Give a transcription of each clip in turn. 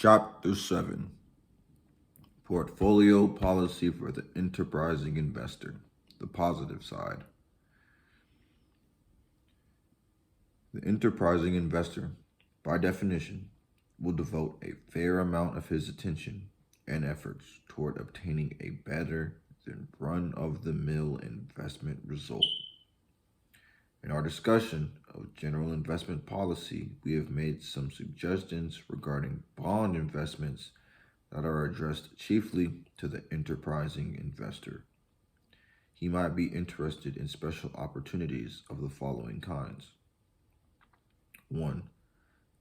Chapter 7, Portfolio Policy for the Enterprising Investor, the Positive Side. The enterprising investor, by definition, will devote a fair amount of his attention and efforts toward obtaining a better than run-of-the-mill investment result. In our discussion of general investment policy, we have made some suggestions regarding bond investments that are addressed chiefly to the enterprising investor. He might be interested in special opportunities of the following kinds. 1.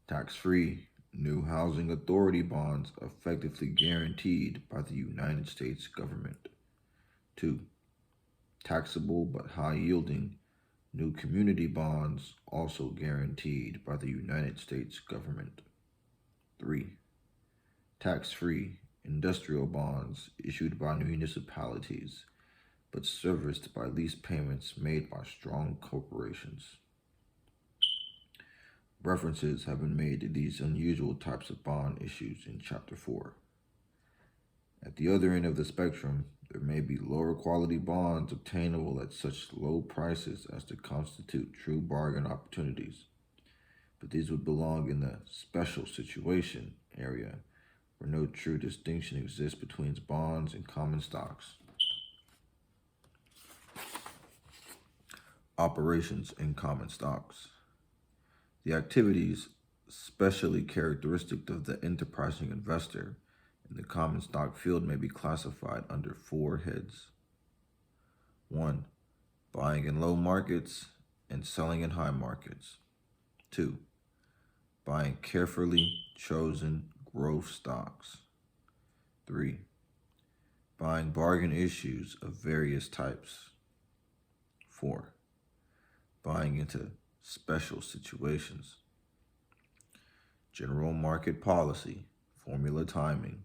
Tax-free new housing authority bonds effectively guaranteed by the United States government. 2. Taxable but high-yielding new community bonds also guaranteed by the United States government. 3. Tax-free industrial bonds issued by municipalities but serviced by lease payments made by strong corporations. References have been made to these unusual types of bond issues in Chapter 4. At the other end of the spectrum, there may be lower quality bonds obtainable at such low prices as to constitute true bargain opportunities, but these would belong in the special situation area where no true distinction exists between bonds and common stocks. Operations in common stocks. The activities specially characteristic of the enterprising investor in the common stock field may be classified under 4 heads. 1. Buying in low markets and selling in high markets. 2. Buying carefully chosen growth stocks. 3. Buying bargain issues of various types. 4. Buying into special situations. General market policy, formula timing.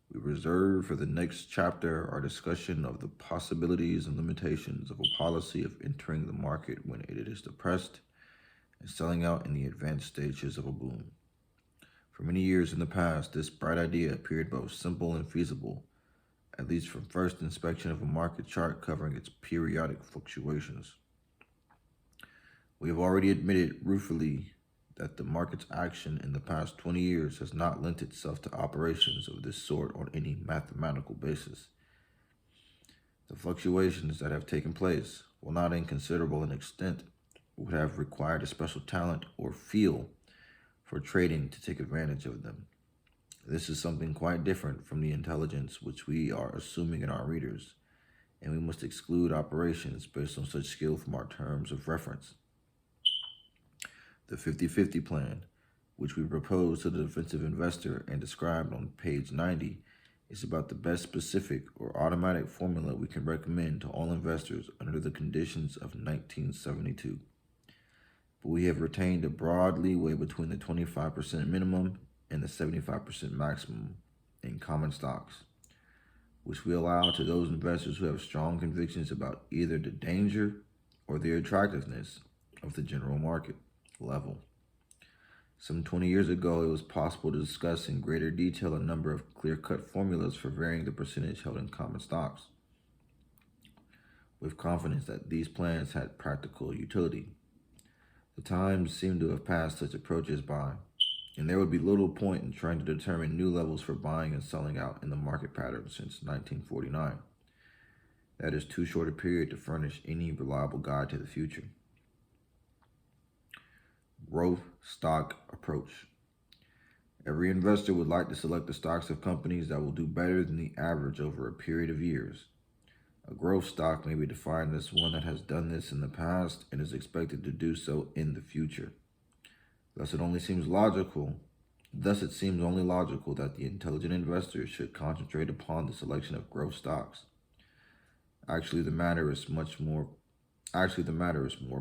We reserve for the next chapter our discussion of the possibilities and limitations of a policy of entering the market when it is depressed and selling out in the advanced stages of a boom. For many years in the past, this bright idea appeared both simple and feasible, at least from first inspection of a market chart covering its periodic fluctuations. We have already admitted ruefully that the market's action in the past 20 years has not lent itself to operations of this sort on any mathematical basis. The fluctuations that have taken place, while not inconsiderable in extent, would have required a special talent or feel for trading to take advantage of them. This is something quite different from the intelligence which we are assuming in our readers, and we must exclude operations based on such skill from our terms of reference. The 50-50 plan, which we propose to the defensive investor and described on page 90, is about the best specific or automatic formula we can recommend to all investors under the conditions of 1972. But we have retained a broad leeway between the 25% minimum and the 75% maximum in common stocks, which we allow to those investors who have strong convictions about either the danger or the attractiveness of the general market level. Some 20 years ago, it was possible to discuss in greater detail a number of clear-cut formulas for varying the percentage held in common stocks, with confidence that these plans had practical utility. The times seem to have passed such approaches by, and there would be little point in trying to determine new levels for buying and selling out in the market pattern since 1949. That is too short a period to furnish any reliable guide to the future. Growth stock approach. Every investor would like to select the stocks of companies that will do better than the average over a period of years. A growth stock may be defined as one that has done this in the past and is expected to do so in the future. Thus, it seems only logical that the intelligent investor should concentrate upon the selection of growth stocks. Actually, the matter is more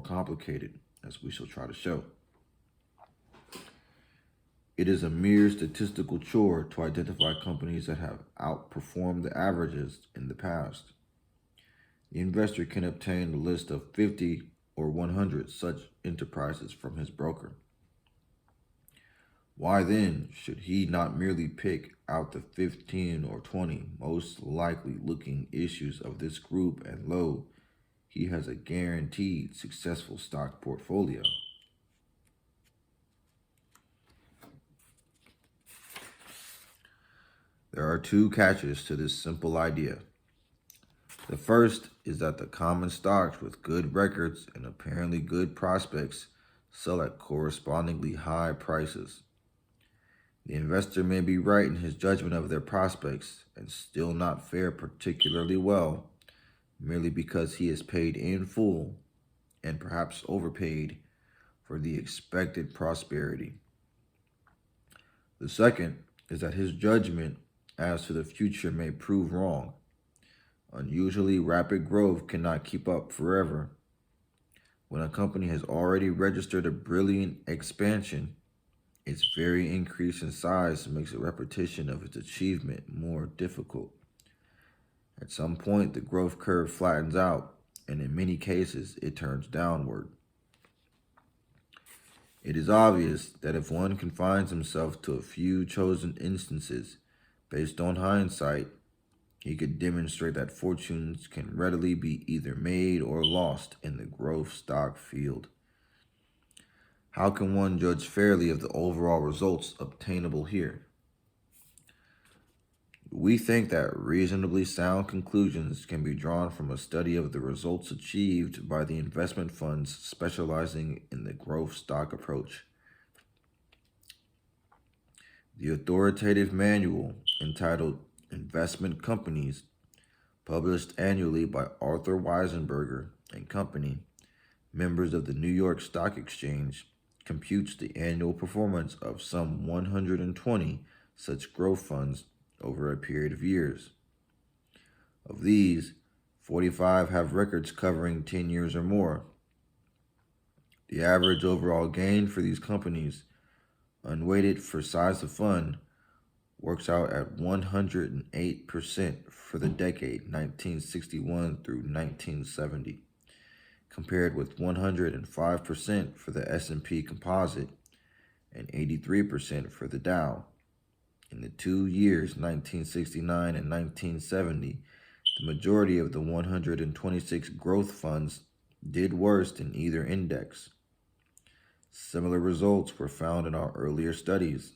complicated, as we shall try to show. It is a mere statistical chore to identify companies that have outperformed the averages in the past. The investor can obtain a list of 50 or 100 such enterprises from his broker. Why then should he not merely pick out the 15 or 20 most likely looking issues of this group and lo, he has a guaranteed successful stock portfolio? There are two catches to this simple idea. The first is that the common stocks with good records and apparently good prospects sell at correspondingly high prices. The investor may be right in his judgment of their prospects and still not fare particularly well, merely because he is paid in full and perhaps overpaid for the expected prosperity. The second is that his judgment as to the future may prove wrong. Unusually rapid growth cannot keep up forever. When a company has already registered a brilliant expansion, its very increase in size makes a repetition of its achievement more difficult. At some point, the growth curve flattens out, and in many cases, it turns downward. It is obvious that if one confines himself to a few chosen instances based on hindsight, he could demonstrate that fortunes can readily be either made or lost in the growth stock field. How can one judge fairly of the overall results obtainable here? We think that reasonably sound conclusions can be drawn from a study of the results achieved by the investment funds specializing in the growth stock approach. The authoritative manual entitled Investment Companies, published annually by Arthur Weisenberger and Company, members of the New York Stock Exchange, computes the annual performance of some 120 such growth funds over a period of years. Of these, 45 have records covering 10 years or more. The average overall gain for these companies, unweighted for size of fund, works out at 108% for the decade 1961 through 1970, compared with 105% for the S&P Composite and 83% for the Dow. In the 2 years 1969 and 1970, the majority of the 126 growth funds did worse in either index. Similar results were found in our earlier studies.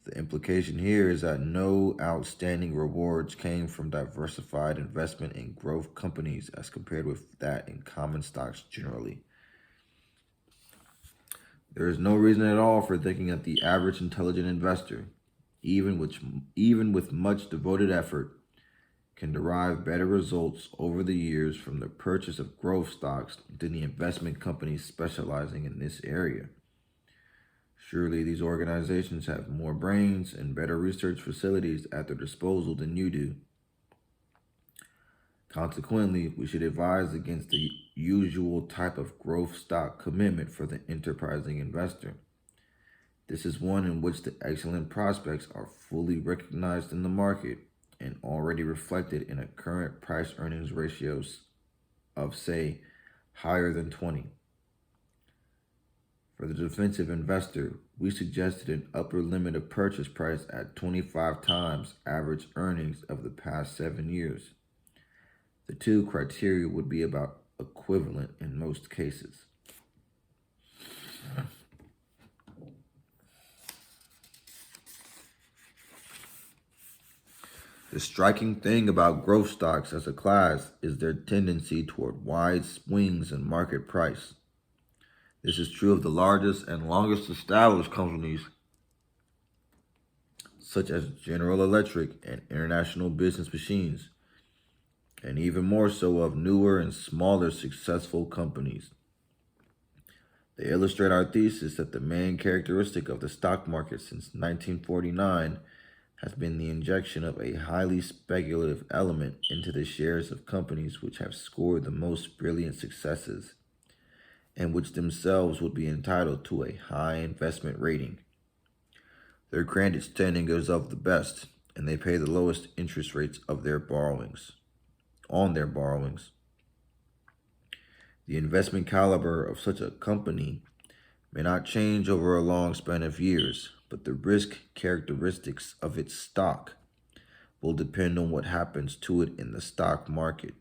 The implication here is that no outstanding rewards came from diversified investment in growth companies as compared with that in common stocks generally. There is no reason at all for thinking that the average intelligent investor, even with much devoted effort, can derive better results over the years from the purchase of growth stocks than the investment companies specializing in this area. Surely these organizations have more brains and better research facilities at their disposal than you do. Consequently, we should advise against the usual type of growth stock commitment for the enterprising investor. This is one in which the excellent prospects are fully recognized in the market and already reflected in a current price-earnings ratio of, say, higher than 20. For the defensive investor, we suggested an upper limit of purchase price at 25 times average earnings of the past 7 years. The two criteria would be about equivalent in most cases. The striking thing about growth stocks as a class is their tendency toward wide swings in market price. This is true of the largest and longest established companies, such as General Electric and International Business Machines, and even more so of newer and smaller successful companies. They illustrate our thesis that the main characteristic of the stock market since 1949 has been the injection of a highly speculative element into the shares of companies which have scored the most brilliant successes and which themselves would be entitled to a high investment rating. Their credit standing is of the best, and they pay the lowest interest rates on their borrowings. The investment caliber of such a company may not change over a long span of years, but the risk characteristics of its stock will depend on what happens to it in the stock market.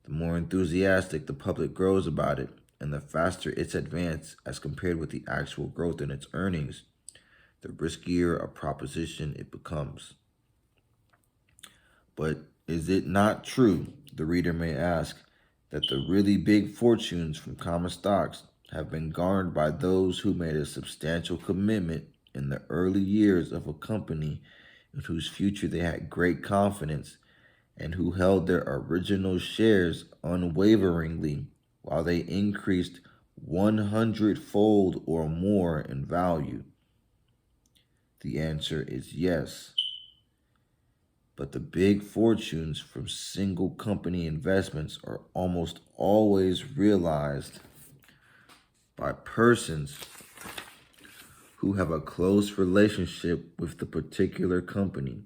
The more enthusiastic the public grows about it, and the faster its advance as compared with the actual growth in its earnings, the riskier a proposition it becomes. But is it not true, the reader may ask, that the really big fortunes from common stocks have been garnered by those who made a substantial commitment in the early years of a company in whose future they had great confidence and who held their original shares unwaveringly while they increased 100-fold or more in value? The answer is yes. But the big fortunes from single company investments are almost always realized by persons who have a close relationship with the particular company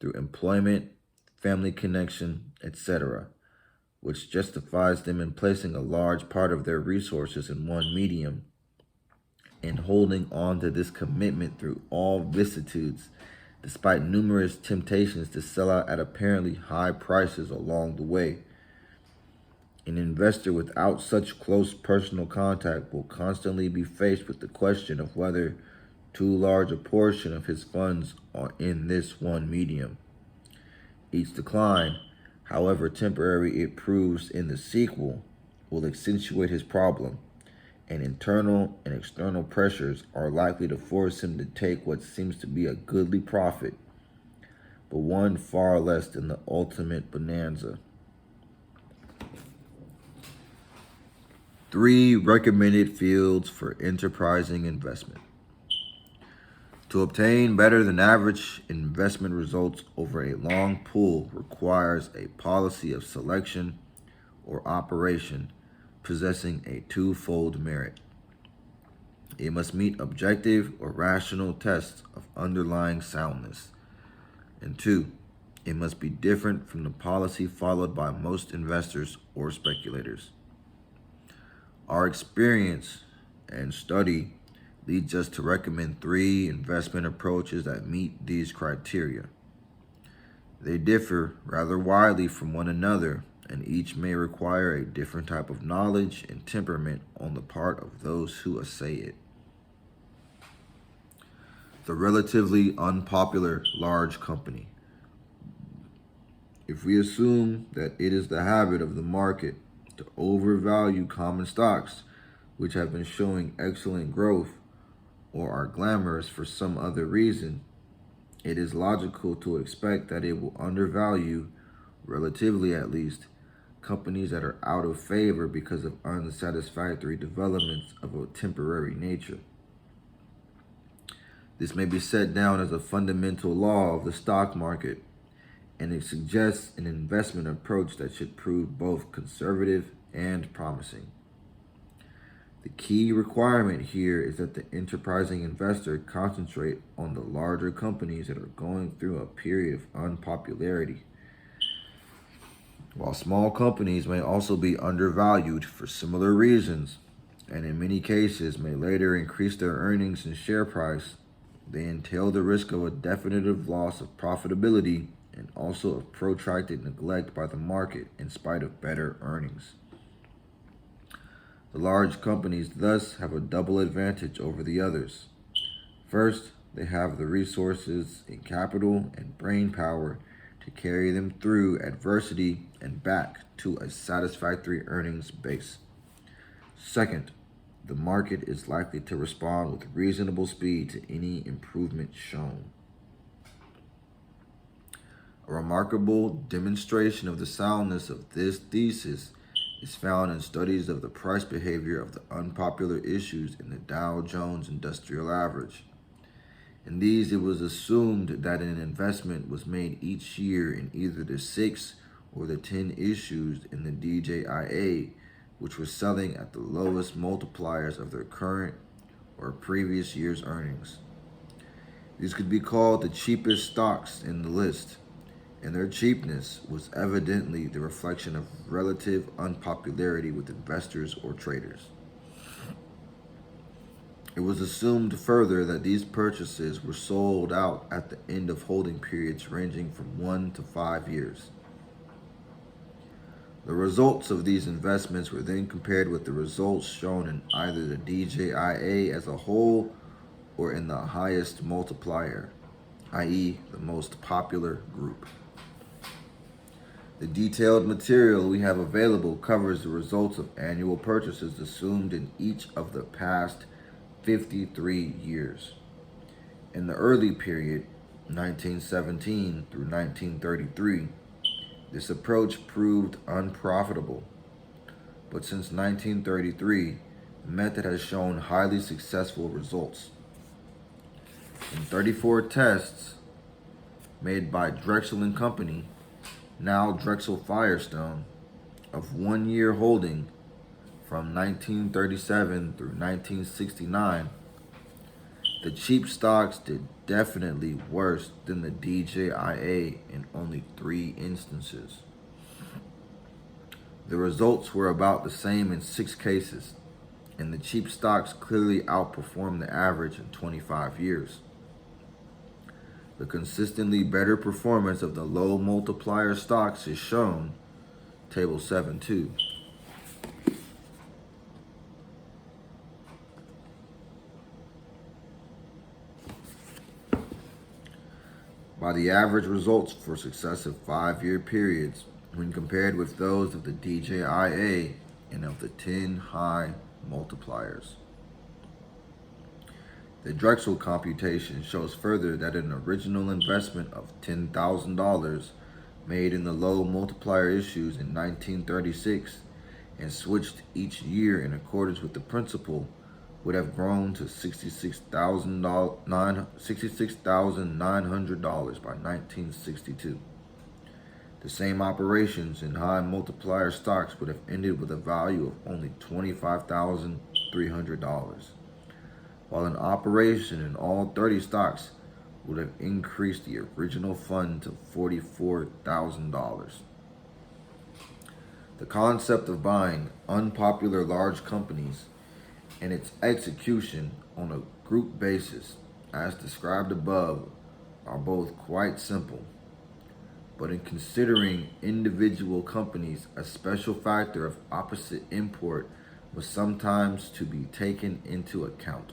through employment, family connection, etc., which justifies them in placing a large part of their resources in one medium and holding on to this commitment through all vicissitudes, despite numerous temptations to sell out at apparently high prices along the way. An investor without such close personal contact will constantly be faced with the question of whether too large a portion of his funds are in this one medium. Each decline, however temporary it proves in the sequel, will accentuate his problem, and internal and external pressures are likely to force him to take what seems to be a goodly profit, but one far less than the ultimate bonanza. 3 recommended fields for enterprising investment. To obtain better than average investment results over a long pool requires a policy of selection or operation possessing a twofold merit. It must meet objective or rational tests of underlying soundness. And 2, it must be different from the policy followed by most investors or speculators. Our experience and study leads us to recommend 3 investment approaches that meet these criteria. They differ rather widely from one another, and each may require a different type of knowledge and temperament on the part of those who essay it. The relatively unpopular large company. If we assume that it is the habit of the market to overvalue common stocks, which have been showing excellent growth or are glamorous for some other reason, it is logical to expect that it will undervalue, relatively at least, companies that are out of favor because of unsatisfactory developments of a temporary nature. This may be set down as a fundamental law of the stock market, and it suggests an investment approach that should prove both conservative and promising. The key requirement here is that the enterprising investor concentrate on the larger companies that are going through a period of unpopularity, while small companies may also be undervalued for similar reasons, and in many cases may later increase their earnings and share price. They entail the risk of a definitive loss of profitability and also of protracted neglect by the market in spite of better earnings. The large companies thus have a double advantage over the others. First, they have the resources in capital and brain power to carry them through adversity and back to a satisfactory earnings base. Second, the market is likely to respond with reasonable speed to any improvement shown. A remarkable demonstration of the soundness of this thesis is found in studies of the price behavior of the unpopular issues in the Dow Jones Industrial Average. In these, it was assumed that an investment was made each year in either the 6 or the 10 issues in the DJIA, which were selling at the lowest multipliers of their current or previous year's earnings. These could be called the cheapest stocks in the list, and their cheapness was evidently the reflection of relative unpopularity with investors or traders. It was assumed further that these purchases were sold out at the end of holding periods ranging from 1 to 5 years. The results of these investments were then compared with the results shown in either the DJIA as a whole or in the highest multiplier, i.e., the most popular group. The detailed material we have available covers the results of annual purchases assumed in each of the past 53 years. In the early period, 1917 through 1933, this approach proved unprofitable. But since 1933, the method has shown highly successful results. In 34 tests made by Drexel and Company, now Drexel Firestone, of 1 year holding from 1937 through 1969, the cheap stocks did definitely worse than the DJIA in only 3 instances. The results were about the same in 6 cases, and the cheap stocks clearly outperformed the average in 25 years. The consistently better performance of the low multiplier stocks is shown, Table 7.2. By the average results for successive 5-year periods when compared with those of the DJIA and of the 10 high multipliers. The Drexel computation shows further that an original investment of $10,000 made in the low multiplier issues in 1936 and switched each year in accordance with the principle would have grown to $66,900 by 1962. The same operations in high multiplier stocks would have ended with a value of only $25,300, while an operation in all 30 stocks would have increased the original fund to $44,000. The concept of buying unpopular large companies and its execution on a group basis, as described above, are both quite simple. But in considering individual companies, a special factor of opposite import was sometimes to be taken into account.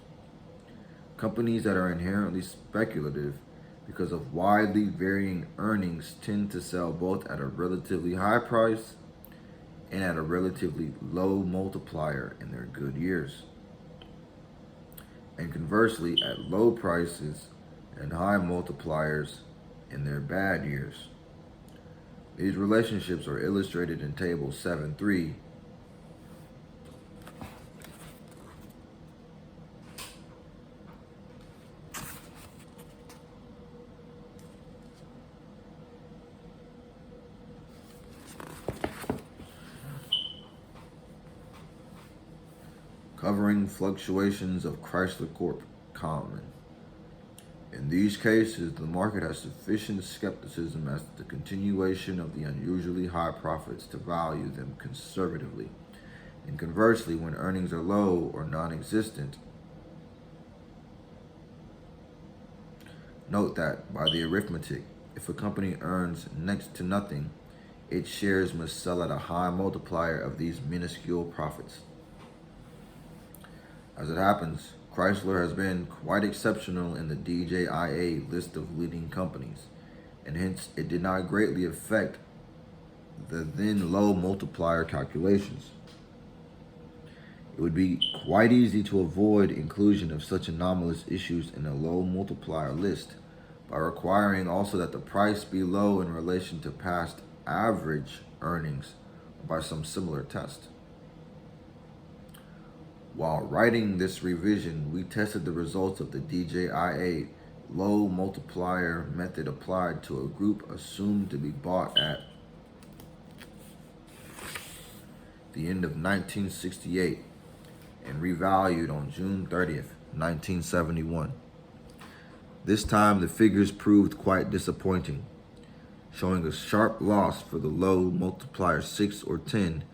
Companies that are inherently speculative because of widely varying earnings tend to sell both at a relatively high price and at a relatively low multiplier in their good years, and conversely at low prices and high multipliers in their bad years. These relationships are illustrated in Table 7.3. Covering fluctuations of Chrysler Corp. Kamnran. In these cases, the market has sufficient skepticism as to the continuation of the unusually high profits to value them conservatively. And conversely, when earnings are low or non-existent, note that by the arithmetic, if a company earns next to nothing, its shares must sell at a high multiplier of these minuscule profits. As it happens, Chrysler has been quite exceptional in the DJIA list of leading companies, and hence it did not greatly affect the then low multiplier calculations. It would be quite easy to avoid inclusion of such anomalous issues in a low multiplier list by requiring also that the price be low in relation to past average earnings by some similar test. While writing this revision, we tested the results of the DJIA low multiplier method applied to a group assumed to be bought at the end of 1968 and revalued on June 30th, 1971. This time the figures proved quite disappointing, showing a sharp loss for the low multiplier 6 or 10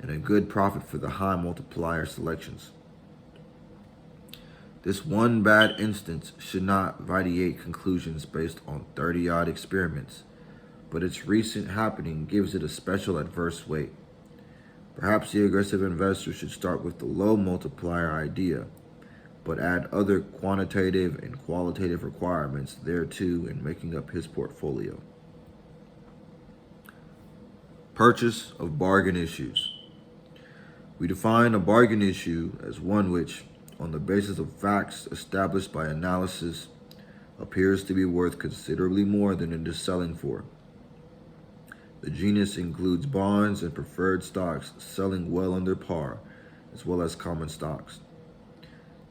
and a good profit for the high multiplier selections. This one bad instance should not vitiate conclusions based on 30-odd experiments, but its recent happening gives it a special adverse weight. Perhaps the aggressive investor should start with the low multiplier idea, but add other quantitative and qualitative requirements thereto in making up his portfolio. Purchase of bargain issues. We define a bargain issue as one which, on the basis of facts established by analysis, appears to be worth considerably more than it is selling for. The genus includes bonds and preferred stocks selling well under par, as well as common stocks.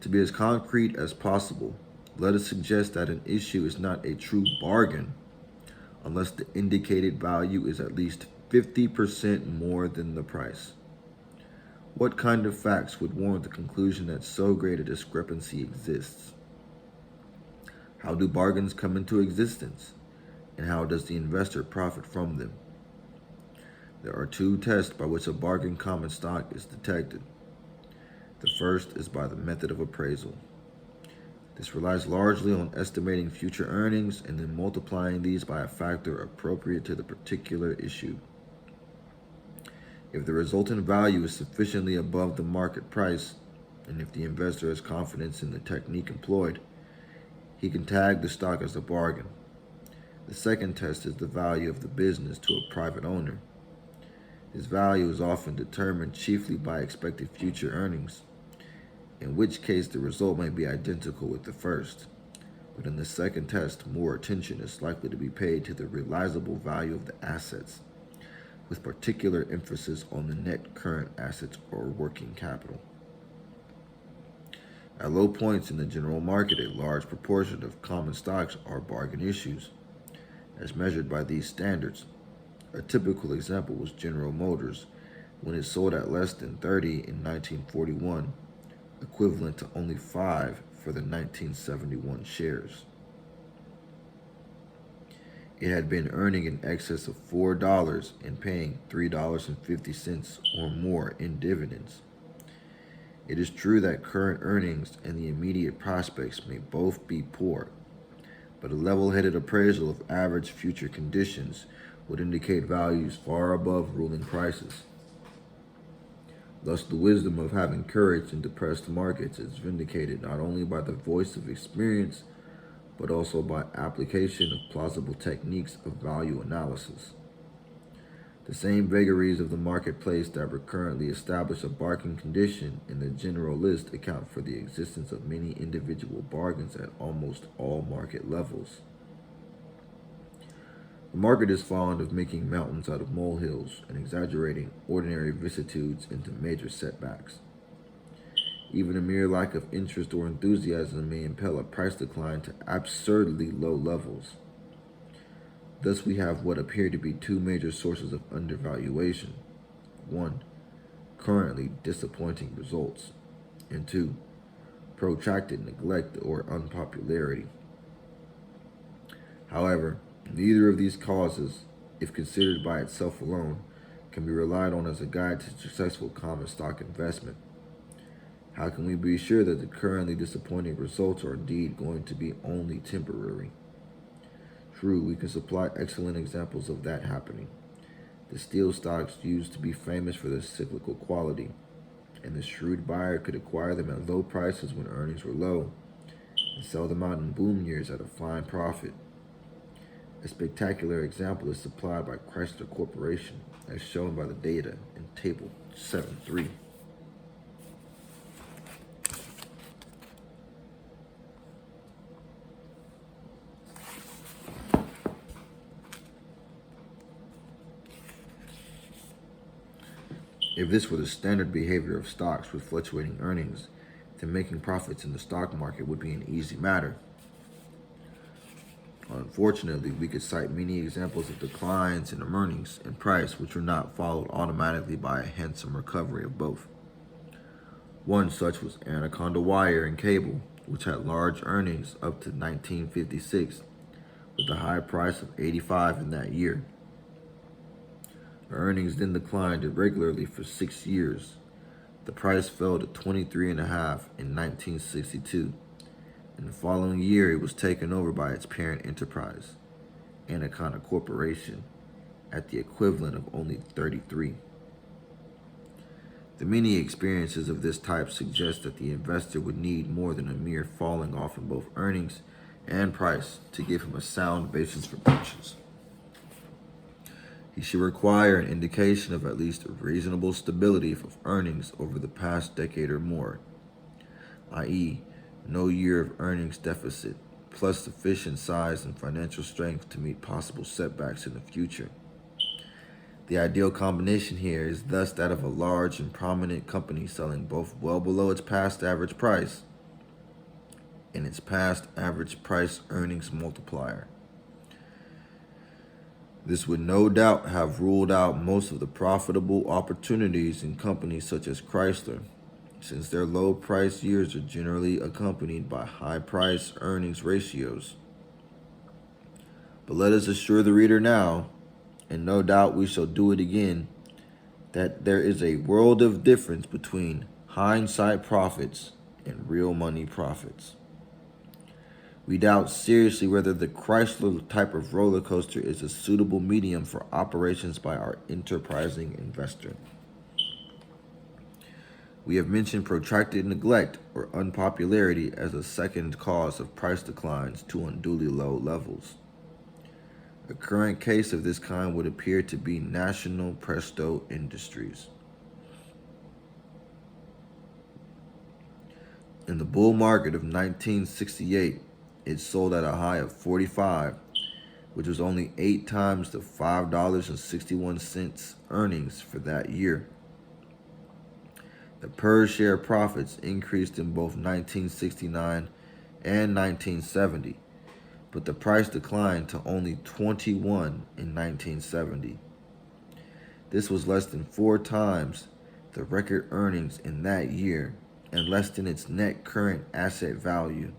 To be as concrete as possible, let us suggest that an issue is not a true bargain unless the indicated value is at least 50% more than the price. What kind of facts would warrant the conclusion that so great a discrepancy exists? How do bargains come into existence, and how does the investor profit from them? There are two tests by which a bargain common stock is detected. The first is by the method of appraisal. This relies largely on estimating future earnings and then multiplying these by a factor appropriate to the particular issue. If the resultant value is sufficiently above the market price, and if the investor has confidence in the technique employed, he can tag the stock as a bargain. The second test is the value of the business to a private owner. This value is often determined chiefly by expected future earnings, in which case the result may be identical with the first. But in the second test, more attention is likely to be paid to the realizable value of the assets, with particular emphasis on the net current assets or working capital. At low points in the general market, a large proportion of common stocks are bargain issues, as measured by these standards. A typical example was General Motors, when it sold at less than 30 in 1941, equivalent to only 5 for the 1971 shares. It had been earning in excess of $4 and paying $3.50 or more in dividends. It is true that current earnings and the immediate prospects may both be poor, but a level-headed appraisal of average future conditions would indicate values far above ruling prices. Thus, the wisdom of having courage in depressed markets is vindicated not only by the voice of experience, but also by application of plausible techniques of value analysis. The same vagaries of the marketplace that recurrently establish a bargain condition in the general list account for the existence of many individual bargains at almost all market levels. The market is fond of making mountains out of molehills and exaggerating ordinary vicissitudes into major setbacks. Even a mere lack of interest or enthusiasm may impel a price decline to absurdly low levels. Thus, we have what appear to be two major sources of undervaluation. 1. Currently disappointing results. And 2. Protracted neglect or unpopularity. However, neither of these causes, if considered by itself alone, can be relied on as a guide to successful common stock investment. How can we be sure that the currently disappointing results are indeed going to be only temporary? True, we can supply excellent examples of that happening. The steel stocks used to be famous for their cyclical quality, and the shrewd buyer could acquire them at low prices when earnings were low, and sell them out in boom years at a fine profit. A spectacular example is supplied by Chrysler Corporation, as shown by the data in Table 7.3. If this were the standard behavior of stocks with fluctuating earnings, then making profits in the stock market would be an easy matter. Unfortunately, we could cite many examples of declines in earnings and price which were not followed automatically by a handsome recovery of both. One such was Anaconda Wire and Cable, which had large earnings up to 1956, with a high price of $85 in that year. The earnings then declined irregularly for 6 years. The price fell to 23.5 in 1962. In the following year, it was taken over by its parent enterprise, Anaconda Corporation, at the equivalent of only 33. The many experiences of this type suggest that the investor would need more than a mere falling off in both earnings and price to give him a sound basis for purchase. He should require an indication of at least a reasonable stability of earnings over the past decade or more, i.e., no year of earnings deficit, plus sufficient size and financial strength to meet possible setbacks in the future. The ideal combination here is thus that of a large and prominent company selling both well below its past average price and its past average price earnings multiplier. This would no doubt have ruled out most of the profitable opportunities in companies such as Chrysler, since their low price years are generally accompanied by high price earnings ratios. But let us assure the reader now, and no doubt we shall do it again, that there is a world of difference between hindsight profits and real money profits. We doubt seriously whether the Chrysler type of roller coaster is a suitable medium for operations by our enterprising investor. We have mentioned protracted neglect or unpopularity as a second cause of price declines to unduly low levels. A current case of this kind would appear to be National Presto Industries. In the bull market of 1968, it sold at a high of 45, which was only 8 times the $5.61 earnings for that year. The per-share profits increased in both 1969 and 1970, but the price declined to only 21 in 1970. This was less than 4 times the record earnings in that year and less than its net current asset value.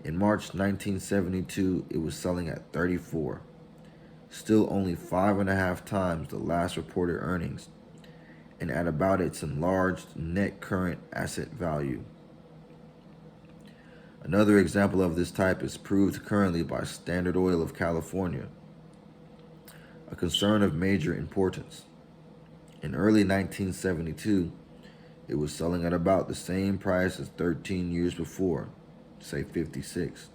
In March 1972, it was selling at 34, still only 5.5 times the last reported earnings, and at about its enlarged net current asset value. Another example of this type is proved currently by Standard Oil of California, a concern of major importance. In early 1972, it was selling at about the same price as 13 years before, say 56.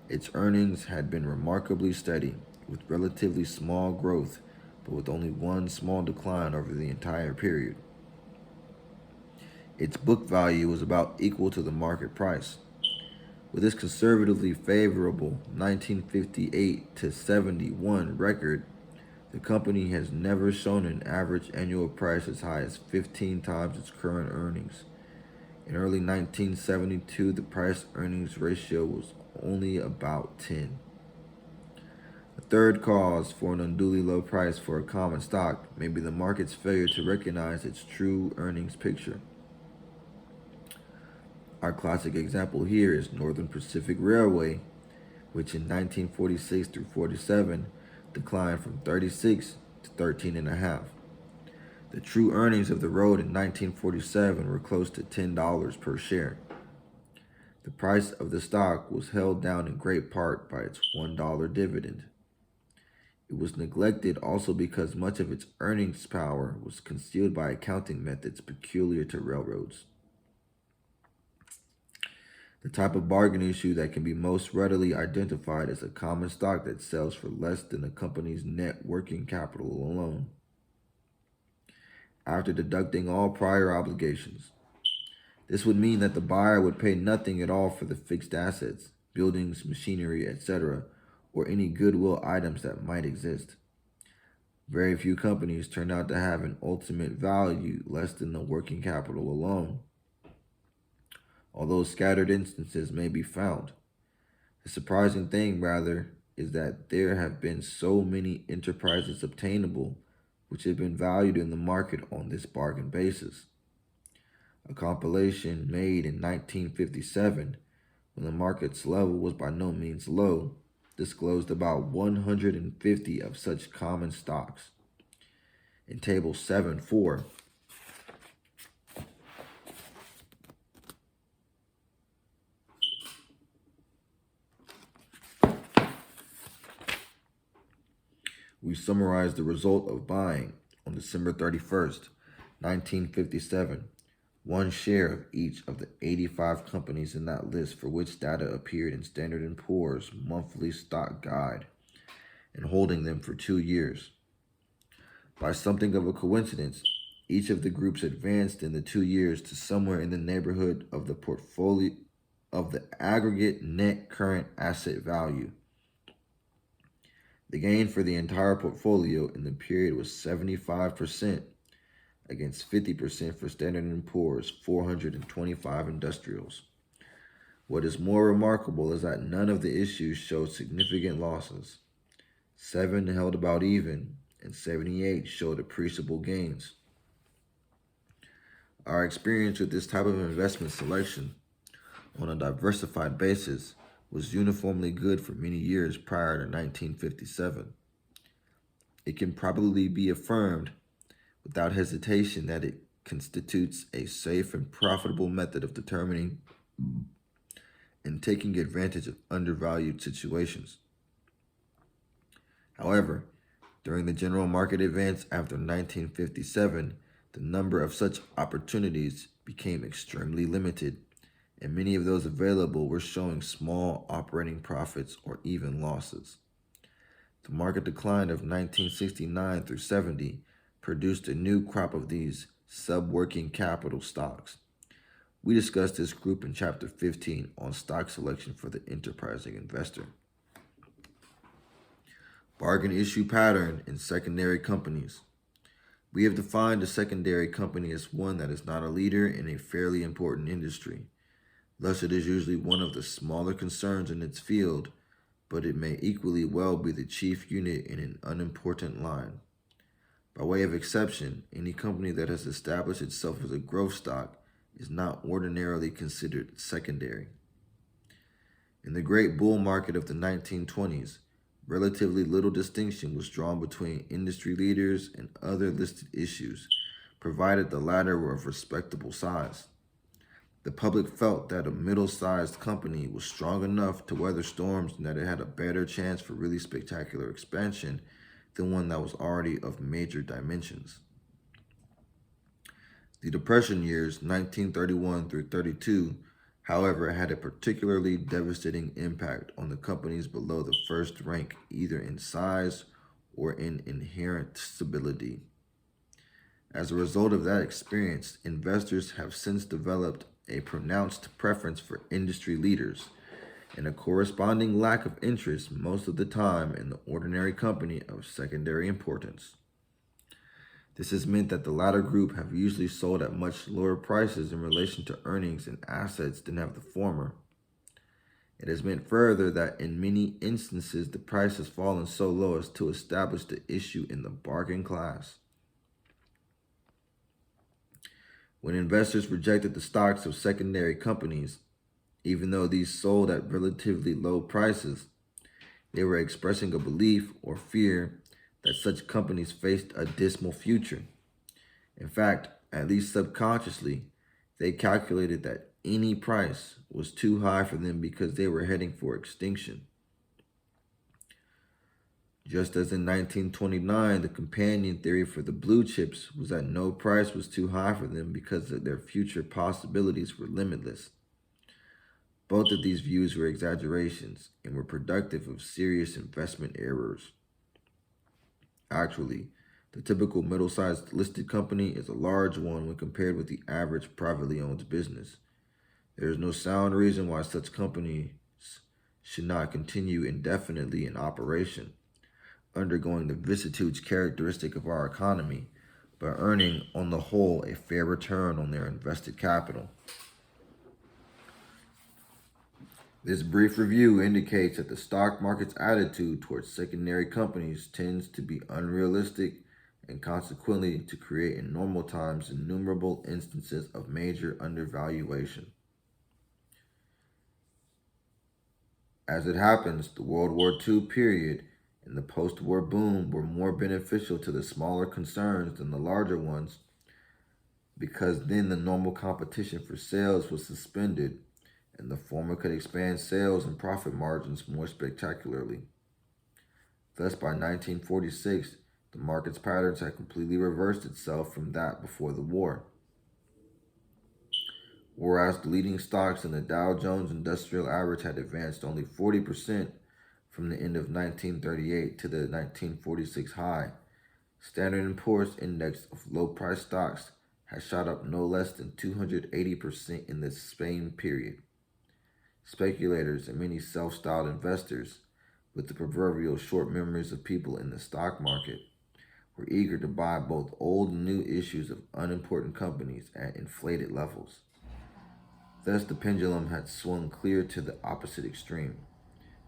Its earnings had been remarkably steady, with relatively small growth, but with only one small decline over the entire period. Its book value was about equal to the market price. With this conservatively favorable 1958 to 71 record, the company has never shown an average annual price as high as 15 times its current earnings. In early 1972, the price-earnings ratio was only about 10. A third cause for an unduly low price for a common stock may be the market's failure to recognize its true earnings picture. Our classic example here is Northern Pacific Railway, which in 1946 through 47 declined from 36 to 13.5. The true earnings of the road in 1947 were close to $10 per share. The price of the stock was held down in great part by its $1 dividend. It was neglected also because much of its earnings power was concealed by accounting methods peculiar to railroads. The type of bargain issue that can be most readily identified is a common stock that sells for less than a company's net working capital alone, after deducting all prior obligations. This would mean that the buyer would pay nothing at all for the fixed assets, buildings, machinery, etc., or any goodwill items that might exist. Very few companies turn out to have an ultimate value less than the working capital alone, although scattered instances may be found. The surprising thing, rather, is that there have been so many enterprises obtainable which have been valued in the market on this bargain basis. A compilation made in 1957, when the market's level was by no means low, disclosed about 150 of such common stocks. In Table 7.4, we summarize the result of buying on December 31st, 1957, one share of each of the 85 companies in that list for which data appeared in Standard & Poor's monthly stock guide, and holding them for 2 years. By something of a coincidence, each of the groups advanced in the 2 years to somewhere in the neighborhood of the portfolio of the aggregate net current asset value. The gain for the entire portfolio in the period was 75% against 50% for Standard & Poor's 425 industrials. What is more remarkable is that none of the issues showed significant losses. 7 held about even, and 78 showed appreciable gains. Our experience with this type of investment selection on a diversified basis was uniformly good for many years prior to 1957. It can probably be affirmed without hesitation that it constitutes a safe and profitable method of determining and taking advantage of undervalued situations. However, during the general market events after 1957, the number of such opportunities became extremely limited, and many of those available were showing small operating profits or even losses. The market decline of 1969 through 70 produced a new crop of these sub-working capital stocks. We discussed this group in Chapter 15 on stock selection for the enterprising investor. Bargain issue pattern in secondary companies. We have defined a secondary company as one that is not a leader in a fairly important industry. Thus, it is usually one of the smaller concerns in its field, but it may equally well be the chief unit in an unimportant line. By way of exception, any company that has established itself as a growth stock is not ordinarily considered secondary. In the great bull market of the 1920s, relatively little distinction was drawn between industry leaders and other listed issues, provided the latter were of respectable size. The public felt that a middle-sized company was strong enough to weather storms and that it had a better chance for really spectacular expansion than one that was already of major dimensions. The Depression years, 1931 through 32, however, had a particularly devastating impact on the companies below the first rank, either in size or in inherent stability. As a result of that experience, investors have since developed a pronounced preference for industry leaders and a corresponding lack of interest most of the time in the ordinary company of secondary importance. This has meant that the latter group have usually sold at much lower prices in relation to earnings and assets than have the former. It has meant further that in many instances the price has fallen so low as to establish the issue in the bargain class. When investors rejected the stocks of secondary companies, even though these sold at relatively low prices, they were expressing a belief or fear that such companies faced a dismal future. In fact, at least subconsciously, they calculated that any price was too high for them because they were heading for extinction. Just as in 1929, the companion theory for the blue chips was that no price was too high for them because their future possibilities were limitless. Both of these views were exaggerations and were productive of serious investment errors. Actually, the typical middle-sized listed company is a large one when compared with the average privately owned business. There is no sound reason why such companies should not continue indefinitely in operation, undergoing the vicissitudes characteristic of our economy, but earning, on the whole, a fair return on their invested capital. This brief review indicates that the stock market's attitude towards secondary companies tends to be unrealistic and consequently to create in normal times innumerable instances of major undervaluation. As it happens, the World War II period and the post-war boom were more beneficial to the smaller concerns than the larger ones, because then the normal competition for sales was suspended and the former could expand sales and profit margins more spectacularly. Thus, by 1946, the market's patterns had completely reversed itself from that before the war. Whereas the leading stocks in the Dow Jones Industrial Average had advanced only 40% from the end of 1938 to the 1946 high, Standard & Poor's index of low-priced stocks has shot up no less than 280% in the same period. Speculators and many self-styled investors, with the proverbial short memories of people in the stock market, were eager to buy both old and new issues of unimportant companies at inflated levels. Thus, the pendulum had swung clear to the opposite extreme.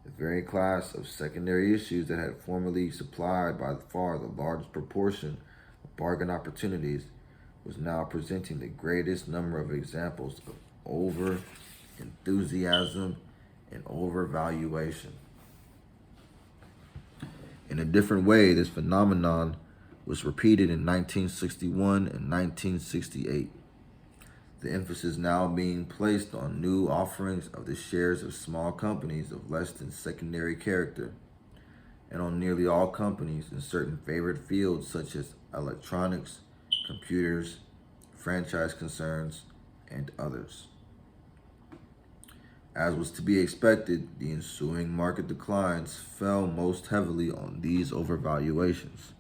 The very class of secondary issues that had formerly supplied by far the largest proportion of bargain opportunities was now presenting the greatest number of examples of over enthusiasm and overvaluation. In a different way, this phenomenon was repeated in 1961 and 1968. The emphasis now being placed on new offerings of the shares of small companies of less than secondary character, and on nearly all companies in certain favored fields such as electronics, computers, franchise concerns, and others. As was to be expected, the ensuing market declines fell most heavily on these overvaluations.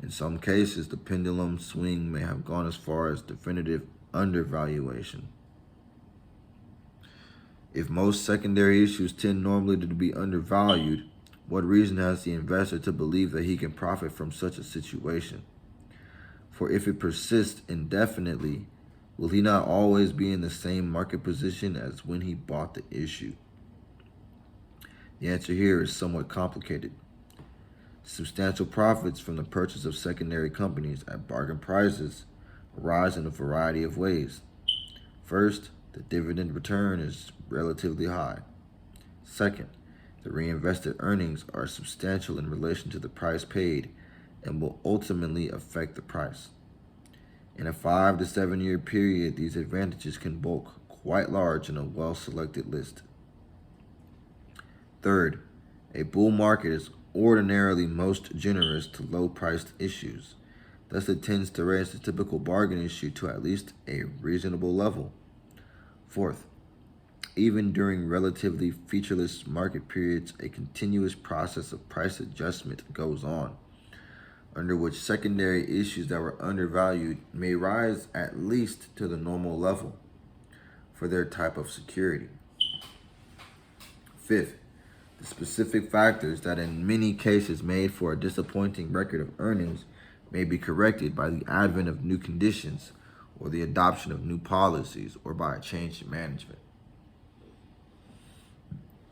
In some cases, the pendulum swing may have gone as far as definitive undervaluation. If most secondary issues tend normally to be undervalued, what reason has the investor to believe that he can profit from such a situation? For if it persists indefinitely, will he not always be in the same market position as when he bought the issue? The answer here is somewhat complicated. Substantial profits from the purchase of secondary companies at bargain prices arise in a variety of ways. First, the dividend return is relatively high. Second, the reinvested earnings are substantial in relation to the price paid and will ultimately affect the price. In a 5 to 7 year period, these advantages can bulk quite large in a well-selected list. Third, a bull market is ordinarily most generous to low-priced issues. Thus, it tends to raise the typical bargain issue to at least a reasonable level. Fourth, even during relatively featureless market periods, a continuous process of price adjustment goes on, under which secondary issues that were undervalued may rise at least to the normal level for their type of security. Fifth, the specific factors that in many cases made for a disappointing record of earnings may be corrected by the advent of new conditions or the adoption of new policies or by a change in management.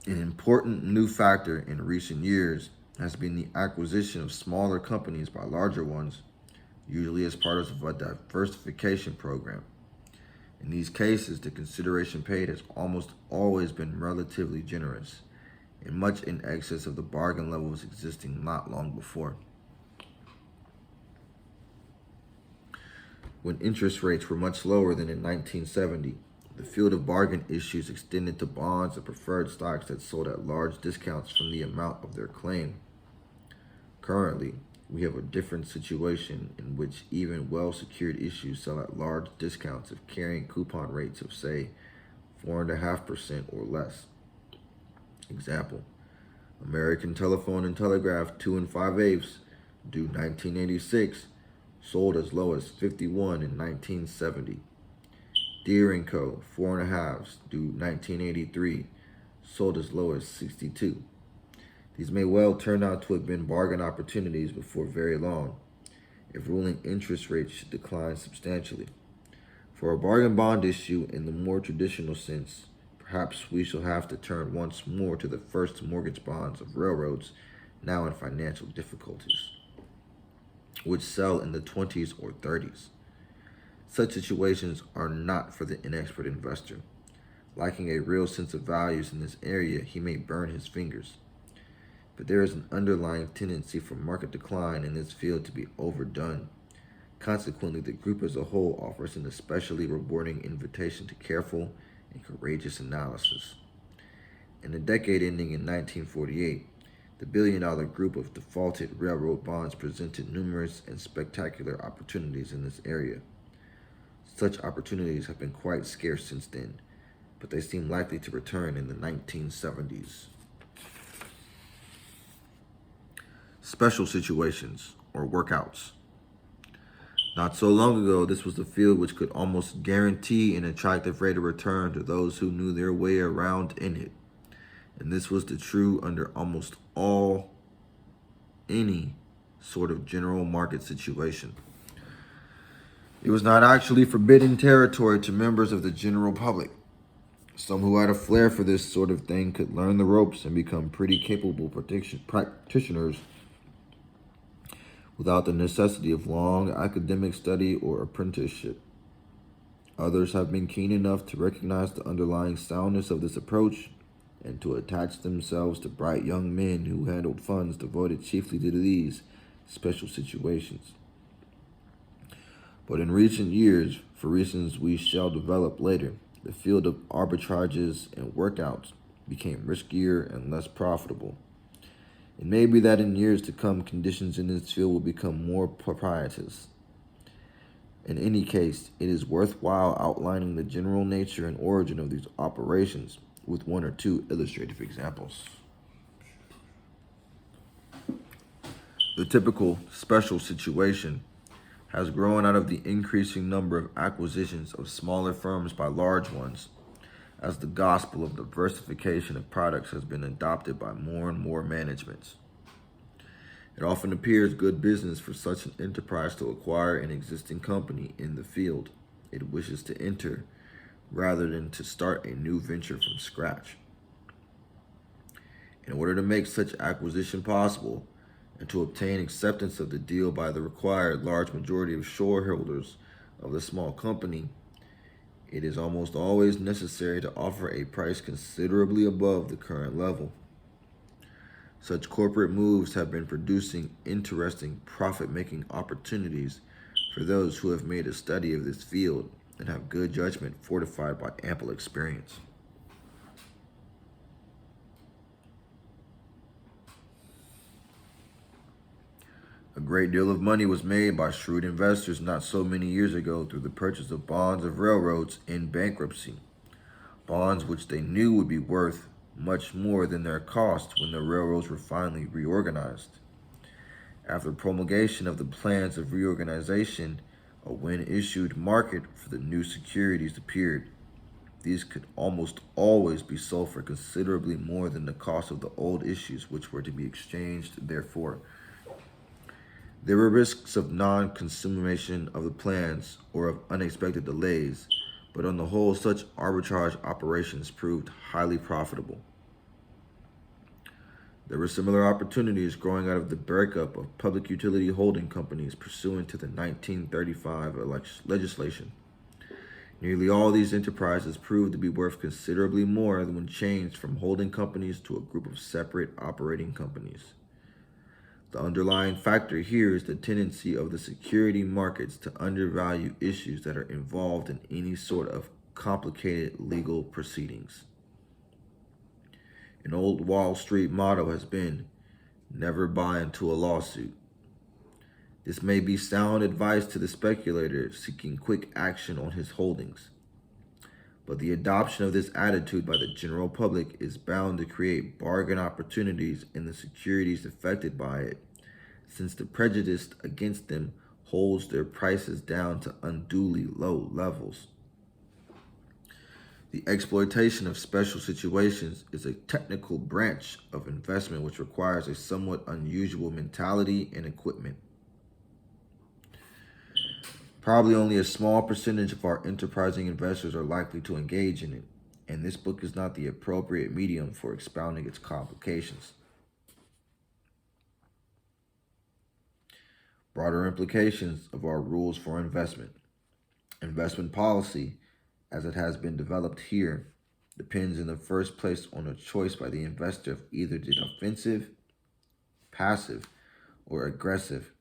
An important new factor in recent years has been the acquisition of smaller companies by larger ones, usually as part of a diversification program. In these cases, the consideration paid has almost always been relatively generous, and much in excess of the bargain levels existing not long before. When interest rates were much lower than in 1970, the field of bargain issues extended to bonds and preferred stocks that sold at large discounts from the amount of their claim. Currently, we have a different situation in which even well-secured issues sell at large discounts of carrying coupon rates of, say, 4.5% or less. Example, American Telephone and Telegraph 2 5/8, due 1986, sold as low as 51 in 1970. Deere & Co. 4 1/2, due 1983, sold as low as 62. These may well turn out to have been bargain opportunities before very long, if ruling interest rates should decline substantially. For a bargain bond issue in the more traditional sense, perhaps we shall have to turn once more to the first mortgage bonds of railroads now in financial difficulties, which sell in the 20s or 30s. Such situations are not for the inexpert investor. Lacking a real sense of values in this area, he may burn his fingers. But there is an underlying tendency for market decline in this field to be overdone. Consequently, the group as a whole offers an especially rewarding invitation to careful and courageous analysis. In the decade ending in 1948, The billion-dollar group of defaulted railroad bonds presented numerous and spectacular opportunities in this area. Such opportunities have been quite scarce since then, but they seem likely to return in the 1970s. Special situations, or workouts. Not so long ago, this was the field which could almost guarantee an attractive rate of return to those who knew their way around in it. And this was the true under almost any sort of general market situation. It was not actually forbidden territory to members of the general public. Some who had a flair for this sort of thing could learn the ropes and become pretty capable practitioners without the necessity of long academic study or apprenticeship. Others have been keen enough to recognize the underlying soundness of this approach and to attach themselves to bright young men who handled funds devoted chiefly to these special situations. But in recent years, for reasons we shall develop later, the field of arbitrages and workouts became riskier and less profitable. It may be that in years to come, conditions in this field will become more propitious. In any case, it is worthwhile outlining the general nature and origin of these operations with one or two illustrative examples. The typical special situation has grown out of the increasing number of acquisitions of smaller firms by large ones, as the gospel of diversification of products has been adopted by more and more managements. It often appears good business for such an enterprise to acquire an existing company in the field it wishes to enter, rather than to start a new venture from scratch. In order to make such acquisition possible, and to obtain acceptance of the deal by the required large majority of shareholders of the small company, it is almost always necessary to offer a price considerably above the current level. Such corporate moves have been producing interesting profit-making opportunities for those who have made a study of this field and have good judgment fortified by ample experience. A great deal of money was made by shrewd investors not so many years ago through the purchase of bonds of railroads in bankruptcy, bonds which they knew would be worth much more than their cost when the railroads were finally reorganized. After promulgation of the plans of reorganization, a when-issued market for the new securities appeared. These could almost always be sold for considerably more than the cost of the old issues which were to be exchanged therefore. There were risks of non-consummation of the plans or of unexpected delays, but on the whole, such arbitrage operations proved highly profitable. There were similar opportunities growing out of the breakup of public utility holding companies pursuant to the 1935 legislation. Nearly all these enterprises proved to be worth considerably more than when changed from holding companies to a group of separate operating companies. The underlying factor here is the tendency of the security markets to undervalue issues that are involved in any sort of complicated legal proceedings. An old Wall Street motto has been, never buy into a lawsuit. This may be sound advice to the speculator seeking quick action on his holdings, but the adoption of this attitude by the general public is bound to create bargain opportunities in the securities affected by it, since the prejudice against them holds their prices down to unduly low levels. The exploitation of special situations is a technical branch of investment which requires a somewhat unusual mentality and equipment. Probably only a small percentage of our enterprising investors are likely to engage in it, and this book is not the appropriate medium for expounding its complications. Broader implications of our rules for investment. Investment policy, as it has been developed here, depends in the first place on a choice by the investor of either the offensive, passive, or aggressive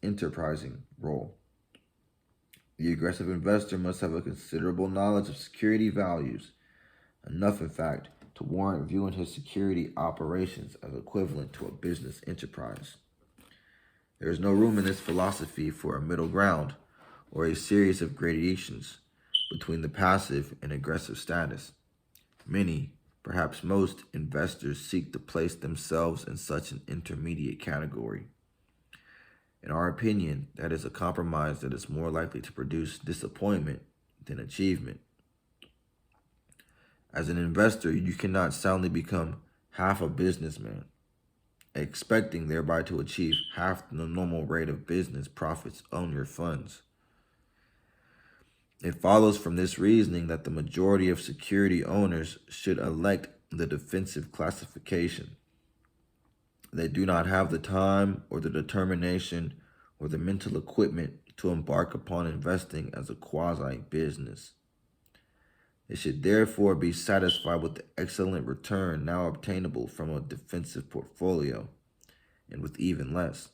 enterprising role. The aggressive investor must have a considerable knowledge of security values, enough in fact to warrant viewing his security operations as equivalent to a business enterprise. There is no room in this philosophy for a middle ground or a series of gradations between the passive and aggressive status. Many, perhaps most, investors seek to place themselves in such an intermediate category. In our opinion, that is a compromise that is more likely to produce disappointment than achievement. As an investor, you cannot soundly become half a businessman, expecting thereby to achieve half the normal rate of business profits on your funds. It follows from this reasoning that the majority of security owners should elect the defensive classification. They do not have the time or the determination or the mental equipment to embark upon investing as a quasi-business. They should therefore be satisfied with the excellent return now obtainable from a defensive portfolio, and with even less.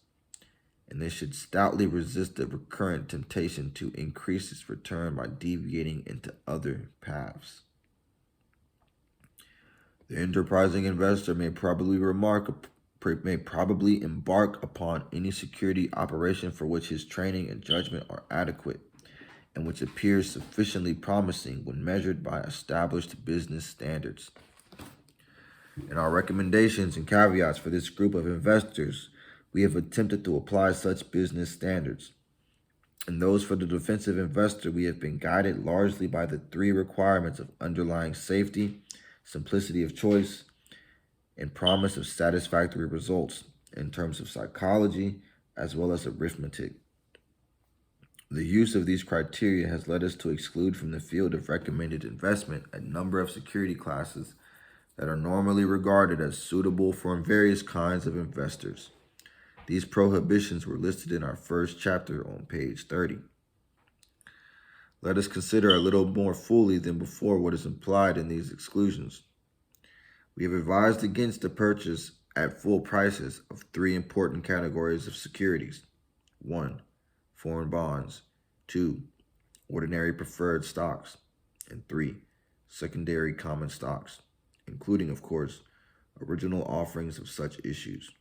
And they should stoutly resist the recurrent temptation to increase its return by deviating into other paths. The enterprising investor may probably embark upon any security operation for which his training and judgment are adequate, and which appears sufficiently promising when measured by established business standards. In our recommendations and caveats for this group of investors, we have attempted to apply such business standards. In those for the defensive investor, we have been guided largely by the three requirements of underlying safety, simplicity of choice, and promise of satisfactory results in terms of psychology as well as arithmetic. The use of these criteria has led us to exclude from the field of recommended investment a number of security classes that are normally regarded as suitable for various kinds of investors. These prohibitions were listed in our first chapter on page 30. Let us consider a little more fully than before what is implied in these exclusions. We have advised against the purchase at full prices of three important categories of securities. 1. Foreign bonds. 2. Ordinary preferred stocks. And 3. Secondary common stocks, including, of course, original offerings of such issues.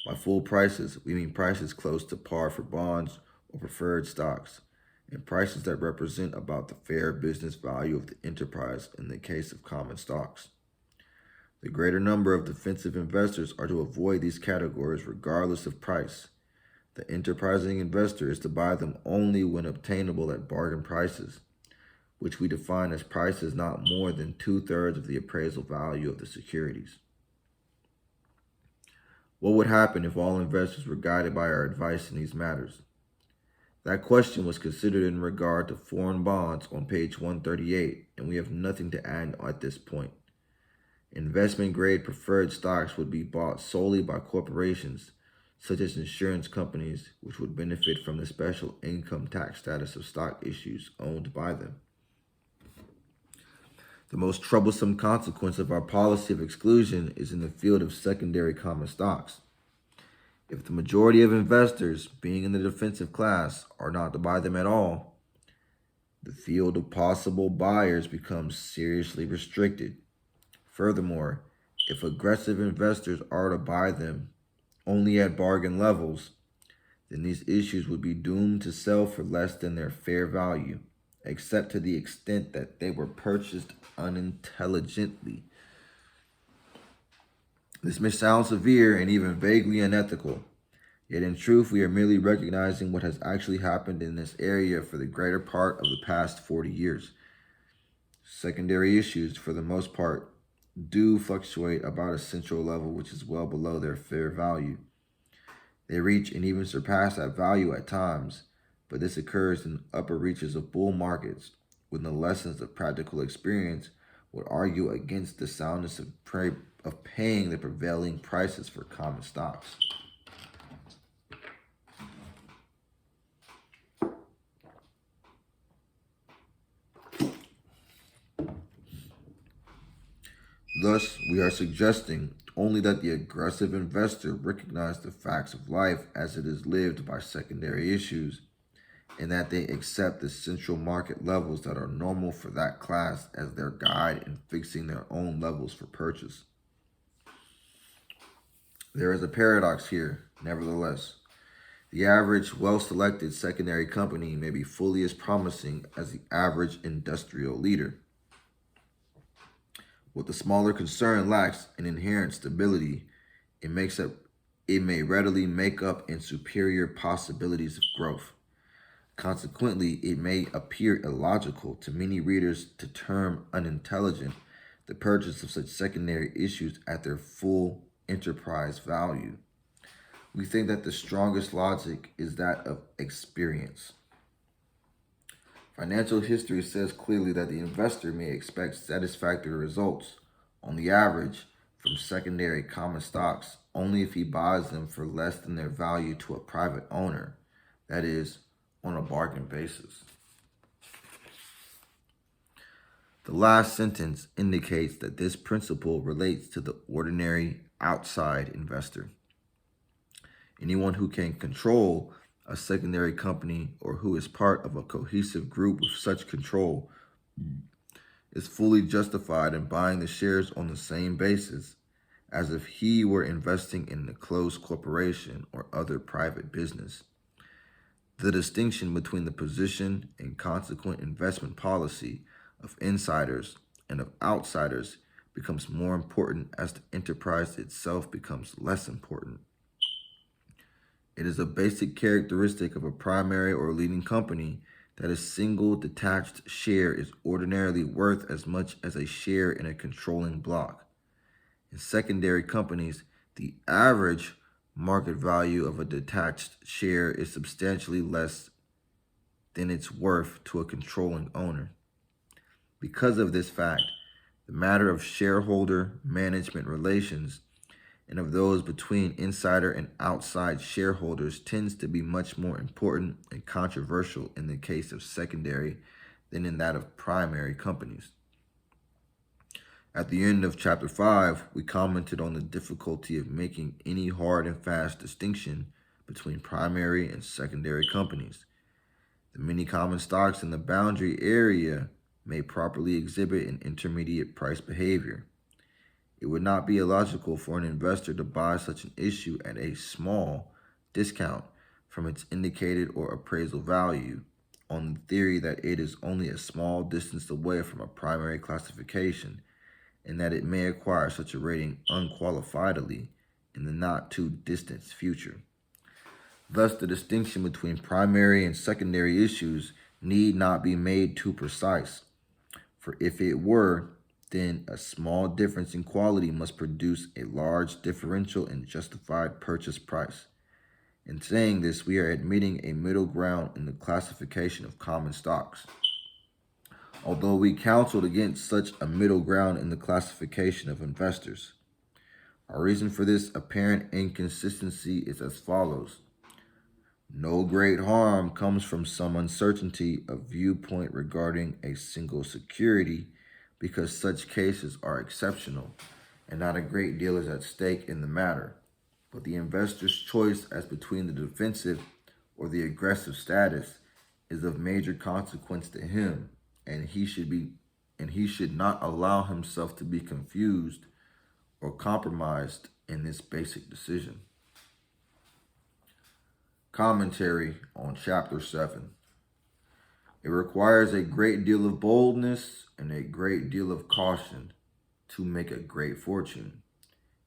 By full prices, we mean prices close to par for bonds or preferred stocks, and prices that represent about the fair business value of the enterprise in the case of common stocks. The greater number of defensive investors are to avoid these categories regardless of price. The enterprising investor is to buy them only when obtainable at bargain prices, which we define as prices not more than 2/3 of the appraisal value of the securities. What would happen if all investors were guided by our advice in these matters? That question was considered in regard to foreign bonds on page 138, and we have nothing to add at this point. Investment-grade preferred stocks would be bought solely by corporations, such as insurance companies, which would benefit from the special income tax status of stock issues owned by them. The most troublesome consequence of our policy of exclusion is in the field of secondary common stocks. If the majority of investors, being in the defensive class, are not to buy them at all, the field of possible buyers becomes seriously restricted. Furthermore, if aggressive investors are to buy them only at bargain levels, then these issues would be doomed to sell for less than their fair value, except to the extent that they were purchased unintelligently. This may sound severe and even vaguely unethical, yet in truth we are merely recognizing what has actually happened in this area for the greater part of the past 40 years. Secondary issues, for the most part, do fluctuate about a central level which is well below their fair value. They reach and even surpass that value at times, but this occurs in upper reaches of bull markets, when the lessons of practical experience would argue against the soundness of paying the prevailing prices for common stocks. Thus, we are suggesting only that the aggressive investor recognize the facts of life as it is lived by secondary issues, and that they accept the central market levels that are normal for that class as their guide in fixing their own levels for purchase. There is a paradox here, nevertheless. The average well-selected secondary company may be fully as promising as the average industrial leader. What the smaller concern lacks in inherent stability, it may readily make up in superior possibilities of growth. Consequently, it may appear illogical to many readers to term unintelligent the purchase of such secondary issues at their full enterprise value. We think that the strongest logic is that of experience. Financial history says clearly that the investor may expect satisfactory results, on the average, from secondary common stocks only if he buys them for less than their value to a private owner, that is, on a bargain basis. The last sentence indicates that this principle relates to the ordinary outside investor. Anyone who can control a secondary company or who is part of a cohesive group with such control is fully justified in buying the shares on the same basis as if he were investing in a closed corporation or other private business. The distinction between the position and consequent investment policy of insiders and of outsiders becomes more important as the enterprise itself becomes less important. It is a basic characteristic of a primary or leading company that a single detached share is ordinarily worth as much as a share in a controlling block. In secondary companies, the average market value of a detached share is substantially less than its worth to a controlling owner. Because of this fact, the matter of shareholder management relations and of those between insider and outside shareholders tends to be much more important and controversial in the case of secondary than in that of primary companies. At the end of chapter 5, we commented on the difficulty of making any hard and fast distinction between primary and secondary companies. The many common stocks in the boundary area may properly exhibit an intermediate price behavior. It would not be illogical for an investor to buy such an issue at a small discount from its indicated or appraisal value, on the theory that it is only a small distance away from a primary classification, and that it may acquire such a rating unqualifiedly in the not-too-distant future. Thus, the distinction between primary and secondary issues need not be made too precise, for if it were, then a small difference in quality must produce a large differential in justified purchase price. In saying this, we are admitting a middle ground in the classification of common stocks. Although we counseled against such a middle ground in the classification of investors. Our reason for this apparent inconsistency is as follows. No great harm comes from some uncertainty of viewpoint regarding a single security, because such cases are exceptional, and not a great deal is at stake in the matter. But the investor's choice as between the defensive or the aggressive status is of major consequence to him, and he should not allow himself to be confused or compromised in this basic decision. Commentary on chapter 7. It requires a great deal of boldness and a great deal of caution to make a great fortune.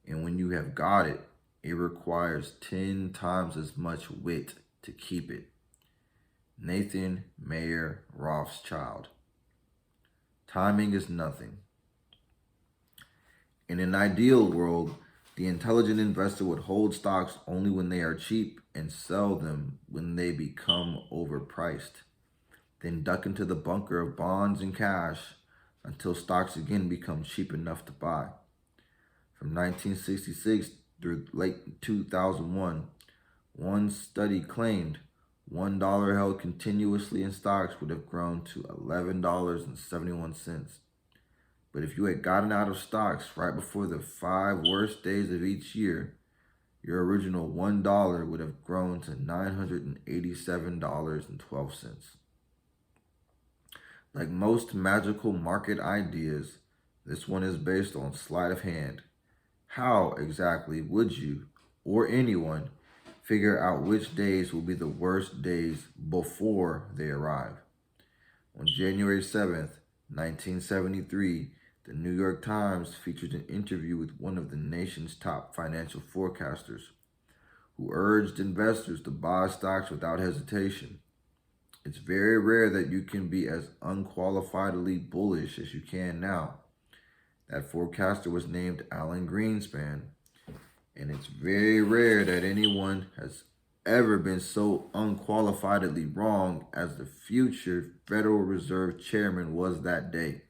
And when you have got it, it requires 10 times as much wit to keep it. Nathan Mayer Rothschild. Timing is nothing. In an ideal world, the intelligent investor would hold stocks only when they are cheap and sell them when they become overpriced. Then duck into the bunker of bonds and cash until stocks again become cheap enough to buy. From 1966 through late 2001, one study claimed $1 held continuously in stocks would have grown to $11.71. But if you had gotten out of stocks right before the 5 worst days of each year, your original $1 would have grown to $987.12. Like most magical market ideas, this one is based on sleight of hand. How exactly would you, or anyone, figure out which days will be the worst days before they arrive? On January 7th, 1973, the New York Times featured an interview with one of the nation's top financial forecasters, who urged investors to buy stocks without hesitation. It's very rare that you can be as unqualifiedly bullish as you can now. That forecaster was named Alan Greenspan, and it's very rare that anyone has ever been so unqualifiedly wrong as the future Federal Reserve Chairman was that day.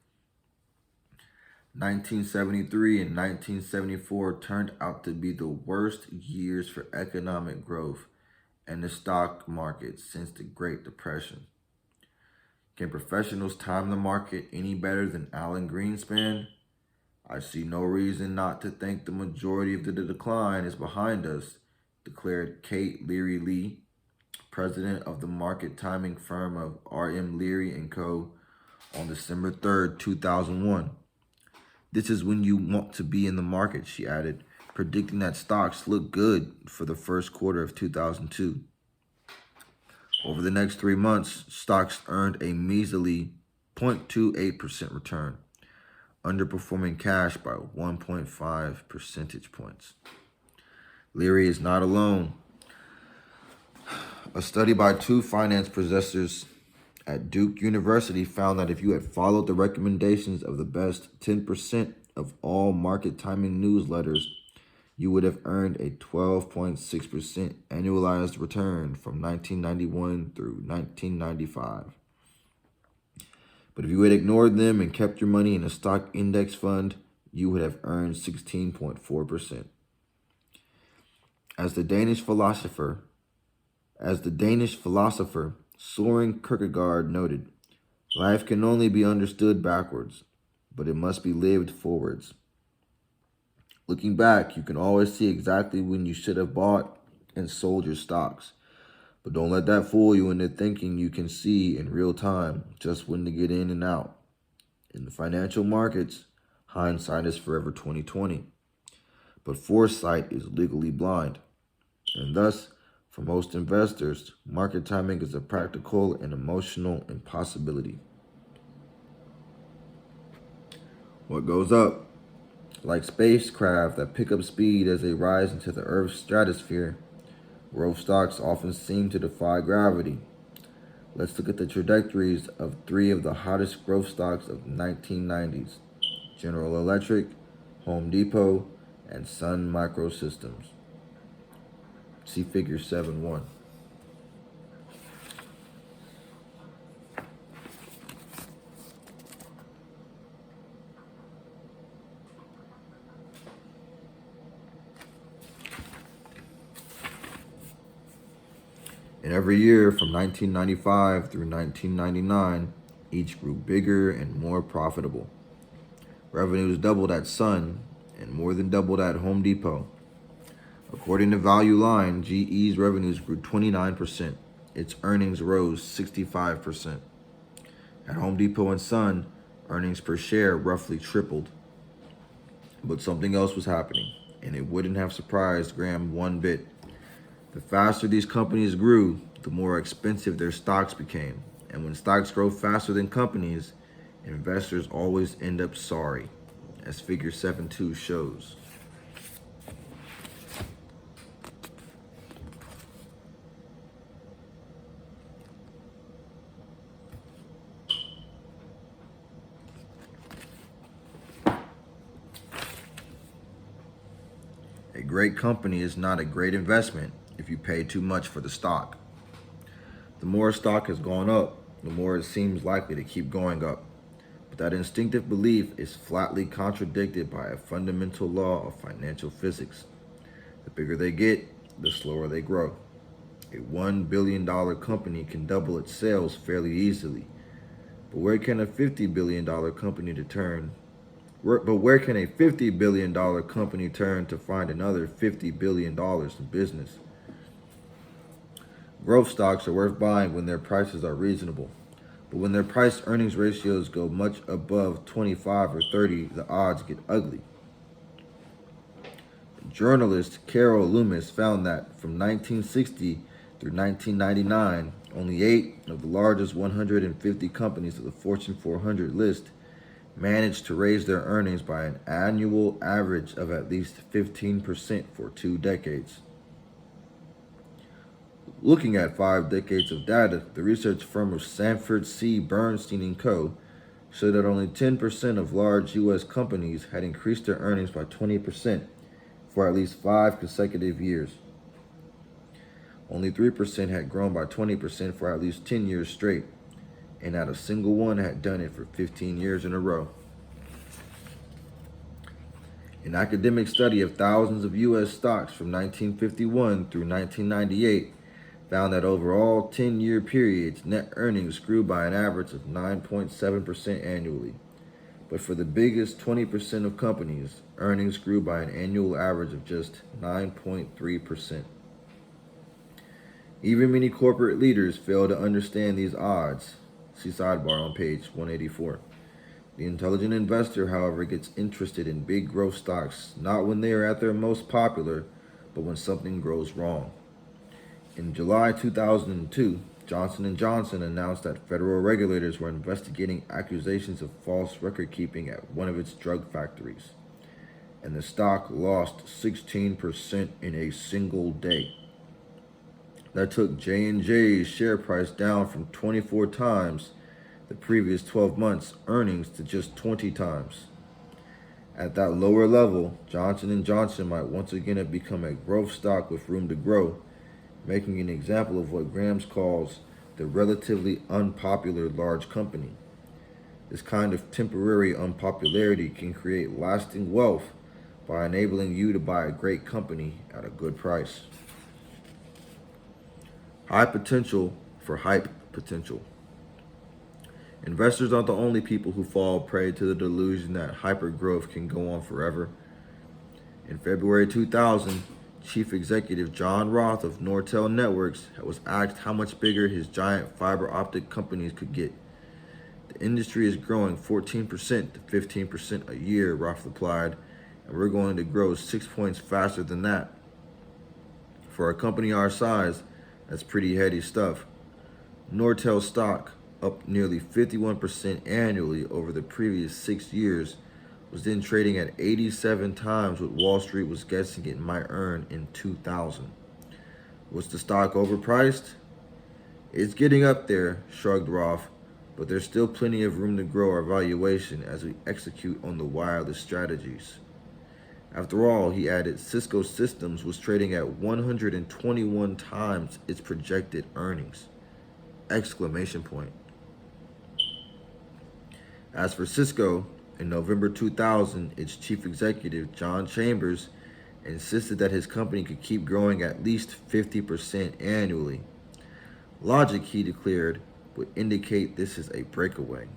1973 and 1974 turned out to be the worst years for economic growth and the stock market since the Great Depression. Can professionals time the market any better than Alan Greenspan? I see no reason not to think the majority of the decline is behind us, declared Kate Leary Lee, president of the market timing firm of R.M. Leary & Co. on December 3rd, 2001. This is when you want to be in the market, she added, predicting that stocks look good for the first quarter of 2002. Over the next 3 months, stocks earned a measly 0.28% return, underperforming cash by 1.5 percentage points. Leary is not alone. A study by 2 finance professors at Duke University found that if you had followed the recommendations of the best 10% of all market timing newsletters, you would have earned a 12.6% annualized return from 1991 through 1995. But if you had ignored them and kept your money in a stock index fund, you would have earned 16.4%. As the Danish philosopher Soren Kierkegaard noted, life can only be understood backwards, but it must be lived forwards. Looking back, you can always see exactly when you should have bought and sold your stocks. But don't let that fool you into thinking you can see in real time just when to get in and out. In the financial markets, hindsight is forever 20/20. But foresight is legally blind. And thus, for most investors, market timing is a practical and emotional impossibility. What goes up? Like spacecraft that pick up speed as they rise into the Earth's stratosphere, growth stocks often seem to defy gravity. Let's look at the trajectories of 3 of the hottest growth stocks of the 1990s: General Electric, Home Depot, and Sun Microsystems. See Figure 7.1. And every year from 1995 through 1999, each grew bigger and more profitable. Revenues doubled at Sun and more than doubled at Home Depot. According to Value Line, GE's revenues grew 29%. Its earnings rose 65%. At Home Depot and Sun, earnings per share roughly tripled. But something else was happening, and it wouldn't have surprised Graham one bit. The faster these companies grew, the more expensive their stocks became. And when stocks grow faster than companies, investors always end up sorry, as Figure 7.2 shows. A great company is not a great investment if you pay too much for the stock. The more a stock has gone up, the more it seems likely to keep going up. But that instinctive belief is flatly contradicted by a fundamental law of financial physics. The bigger they get, the slower they grow. A $1 billion company can double its sales fairly easily. But where can a $50 billion company turn But where can a $50 billion company turn to find another $50 billion in business? Growth stocks are worth buying when their prices are reasonable. But when their price earnings ratios go much above 25 or 30, the odds get ugly. Journalist Carol Loomis found that from 1960 through 1999, only 8 of the largest 150 companies of the Fortune 400 list managed to raise their earnings by an annual average of at least 15% for 2 decades. Looking at 5 decades of data, the research firm of Sanford C. Bernstein and Co. showed that only 10% of large U.S. companies had increased their earnings by 20% for at least 5 consecutive years. Only 3% had grown by 20% for at least 10 years straight, and not a single one had done it for 15 years in a row. An academic study of thousands of U.S. stocks from 1951 through 1998 found that over all 10-year periods, net earnings grew by an average of 9.7% annually. But for the biggest 20% of companies, earnings grew by an annual average of just 9.3%. Even many corporate leaders fail to understand these odds. See sidebar on page 184. The intelligent investor, however, gets interested in big growth stocks not when they are at their most popular, but when something goes wrong. In July 2002, Johnson & Johnson announced that federal regulators were investigating accusations of false record keeping at one of its drug factories, and the stock lost 16% in a single day. That took J&J's share price down from 24 times the previous 12 months' earnings to just 20 times. At that lower level, Johnson & Johnson might once again have become a growth stock with room to grow, making an example of what Grams calls the relatively unpopular large company. This kind of temporary unpopularity can create lasting wealth by enabling you to buy a great company at a good price. High potential for hype potential. Investors aren't the only people who fall prey to the delusion that hypergrowth can go on forever. In February 2000, Chief Executive John Roth of Nortel Networks was asked how much bigger his giant fiber optic companies could get. The industry is growing 14% to 15% a year, Roth replied, and we're going to grow 6 points faster than that. For a company our size, that's pretty heady stuff. Nortel stock, up nearly 51% annually over the previous 6 years, was then trading at 87 times what Wall Street was guessing it might earn in 2000. Was the stock overpriced? It's getting up there, shrugged Roth, but there's still plenty of room to grow our valuation as we execute on the wireless strategies. After all, he added, Cisco Systems was trading at 121 times its projected earnings! Exclamation point. As for Cisco, in November 2000, its chief executive, John Chambers, insisted that his company could keep growing at least 50% annually. Logic, he declared, would indicate this is a breakaway.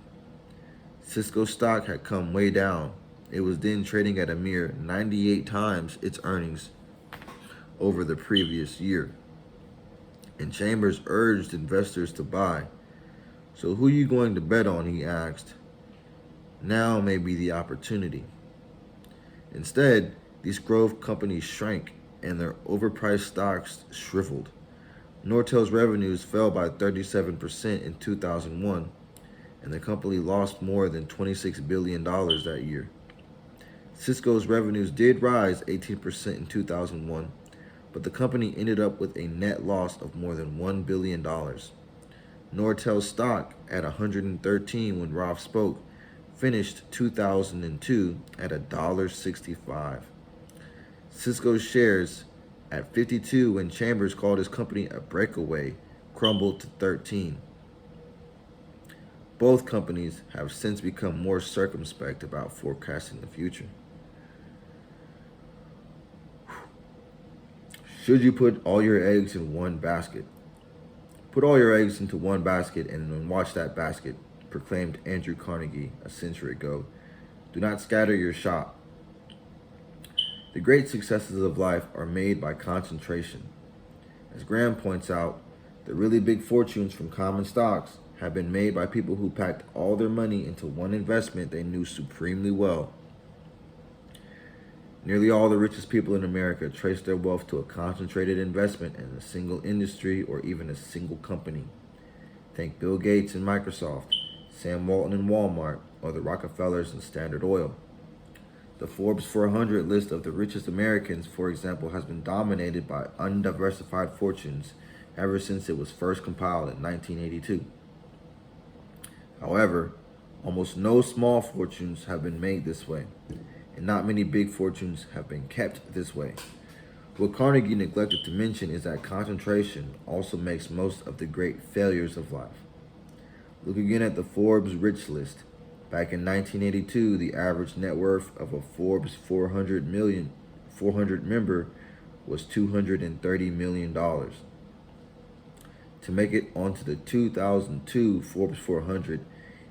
Cisco stock had come way down. It was then trading at a mere 98 times its earnings over the previous year. And Chambers urged investors to buy. So who are you going to bet on, he asked. Now may be the opportunity. Instead, these growth companies shrank and their overpriced stocks shriveled. Nortel's revenues fell by 37% in 2001, and the company lost more than $26 billion that year. Cisco's revenues did rise 18% in 2001, but the company ended up with a net loss of more than $1 billion. Nortel's stock, at 113 when Roth spoke, finished 2002 at $1.65. Cisco's shares, at 52 when Chambers called his company a breakaway, crumbled to 13. Both companies have since become more circumspect about forecasting the future. Should you put all your eggs in one basket? Put all your eggs into one basket and then watch that basket, proclaimed Andrew Carnegie a century ago. Do not scatter your shop. The great successes of life are made by concentration. As Graham points out, the really big fortunes from common stocks have been made by people who packed all their money into one investment they knew supremely well. Nearly all the richest people in America trace their wealth to a concentrated investment in a single industry or even a single company. Think Bill Gates and Microsoft, Sam Walton and Walmart, or the Rockefellers and Standard Oil. The Forbes 400 list of the richest Americans, for example, has been dominated by undiversified fortunes ever since it was first compiled in 1982. However, almost no small fortunes have been made this way, and not many big fortunes have been kept this way. What Carnegie neglected to mention is that concentration also makes most of the great failures of life. Look again at the Forbes Rich List. Back in 1982, the average net worth of a Forbes 400 member was $230 million. To make it onto the 2002 Forbes 400,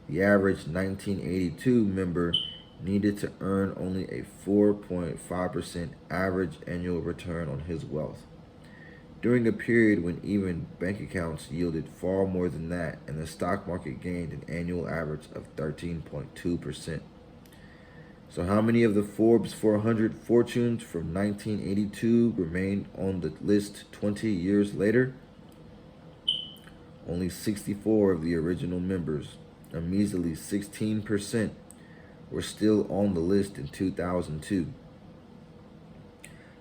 the average 1982 member needed to earn only a 4.5% average annual return on his wealth. During a period when even bank accounts yielded far more than that and the stock market gained an annual average of 13.2%. So how many of the Forbes 400 fortunes from 1982 remained on the list 20 years later? Only 64 of the original members, a measly 16%, were still on the list in 2002.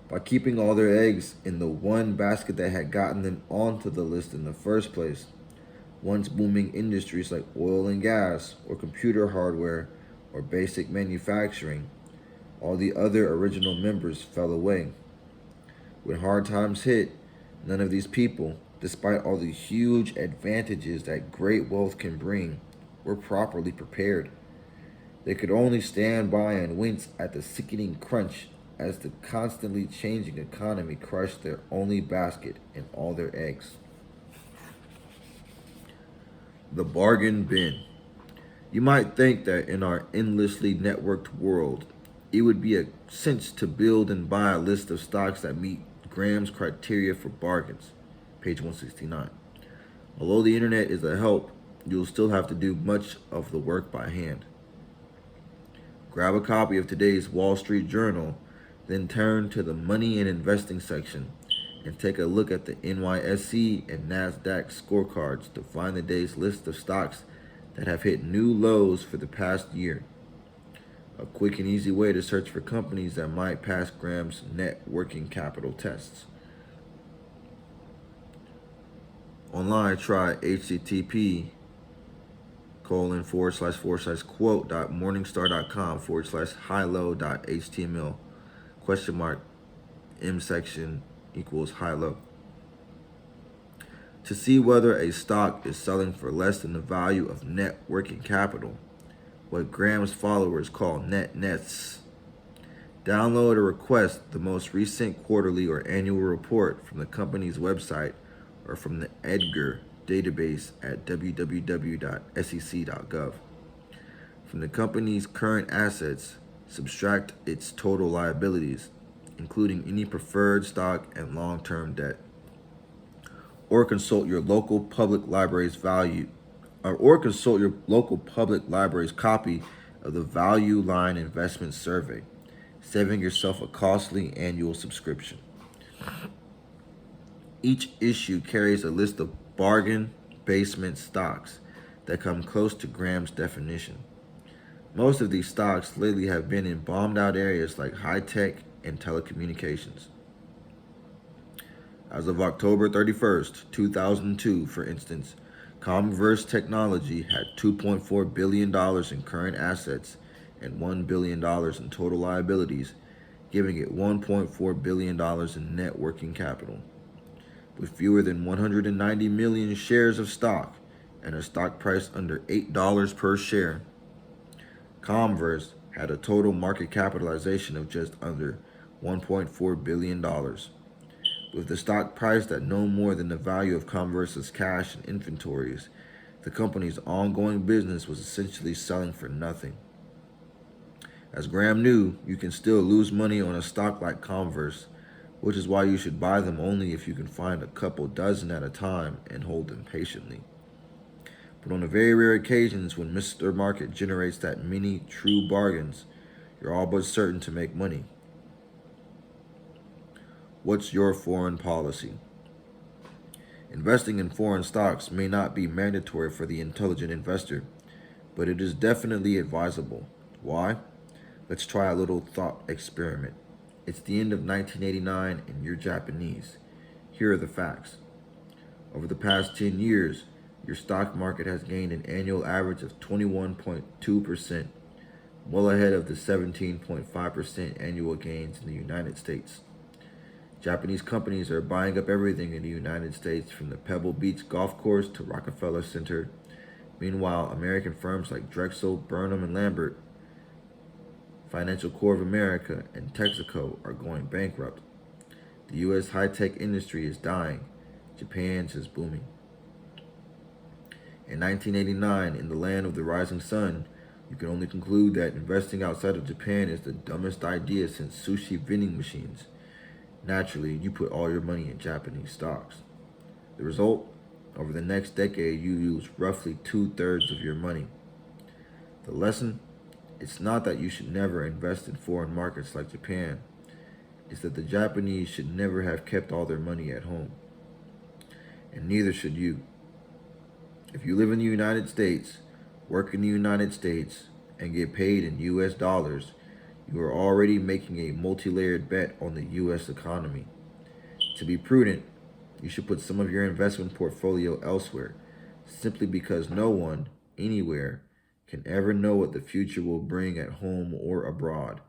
By keeping all their eggs in the one basket that had gotten them onto the list in the first place, once booming industries like oil and gas, or computer hardware, or basic manufacturing, all the other original members fell away. When hard times hit, none of these people, despite all the huge advantages that great wealth can bring, were properly prepared. They could only stand by and wince at the sickening crunch as the constantly changing economy crushed their only basket and all their eggs. The bargain bin. You might think that in our endlessly networked world, it would be a cinch to build and buy a list of stocks that meet Graham's criteria for bargains, page 169. Although the internet is a help, you'll still have to do much of the work by hand. Grab a copy of today's Wall Street Journal, then turn to the Money and Investing section and take a look at the NYSE and NASDAQ scorecards to find the day's list of stocks that have hit new lows for the past year. A quick and easy way to search for companies that might pass Graham's net working capital tests. Online, try http://quote.morningstar.com/high-low.html (M section equals high-low). To see whether a stock is selling for less than the value of net working capital, what Graham's followers call net nets, download or request the most recent quarterly or annual report from the company's website or from the Edgar database at www.sec.gov. From the company's current assets, subtract its total liabilities, including any preferred stock and long-term debt. Or consult your local public library's copy of the Value Line Investment Survey, saving yourself a costly annual subscription. Each issue carries a list of bargain basement stocks that come close to Graham's definition. Most of these stocks lately have been in bombed out areas like high tech and telecommunications. As of October 31st, 2002, for instance, Comverse Technology had $2.4 billion in current assets and $1 billion in total liabilities, giving it $1.4 billion in net working capital. With fewer than 190 million shares of stock and a stock price under $8 per share, Comverse had a total market capitalization of just under $1.4 billion. With the stock priced at no more than the value of Comverse's cash and inventories, the company's ongoing business was essentially selling for nothing. As Graham knew, you can still lose money on a stock like Converse, which is why you should buy them only if you can find a couple dozen at a time and hold them patiently. But on the very rare occasions when Mr. Market generates that many true bargains, you're all but certain to make money. What's your foreign policy? Investing in foreign stocks may not be mandatory for the intelligent investor, but it is definitely advisable. Why? Let's try a little thought experiment. It's the end of 1989 and you're Japanese. Here are the facts. Over the past 10 years, your stock market has gained an annual average of 21.2%, well ahead of the 17.5% annual gains in the United States. Japanese companies are buying up everything in the United States, from the Pebble Beach golf course to Rockefeller Center. Meanwhile, American firms like Drexel, Burnham, and Lambert, Financial Corp of America, and Texaco are going bankrupt. The U.S. high-tech industry is dying. Japan's is booming. In 1989, in the land of the rising sun, you can only conclude that investing outside of Japan is the dumbest idea since sushi vending machines. Naturally, you put all your money in Japanese stocks. The result? Over the next decade, you lose roughly 2/3 of your money. The lesson? It's not that you should never invest in foreign markets like Japan. It's that the Japanese should never have kept all their money at home. And neither should you. If you live in the United States, work in the United States, and get paid in US dollars, you are already making a multi-layered bet on the US economy. To be prudent, you should put some of your investment portfolio elsewhere, simply because no one, anywhere, can ever know what the future will bring at home or abroad.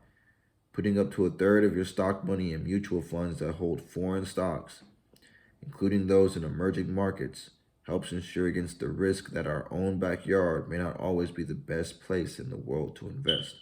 Putting up to 1/3 of your stock money in mutual funds that hold foreign stocks, including those in emerging markets, helps ensure against the risk that our own backyard may not always be the best place in the world to invest.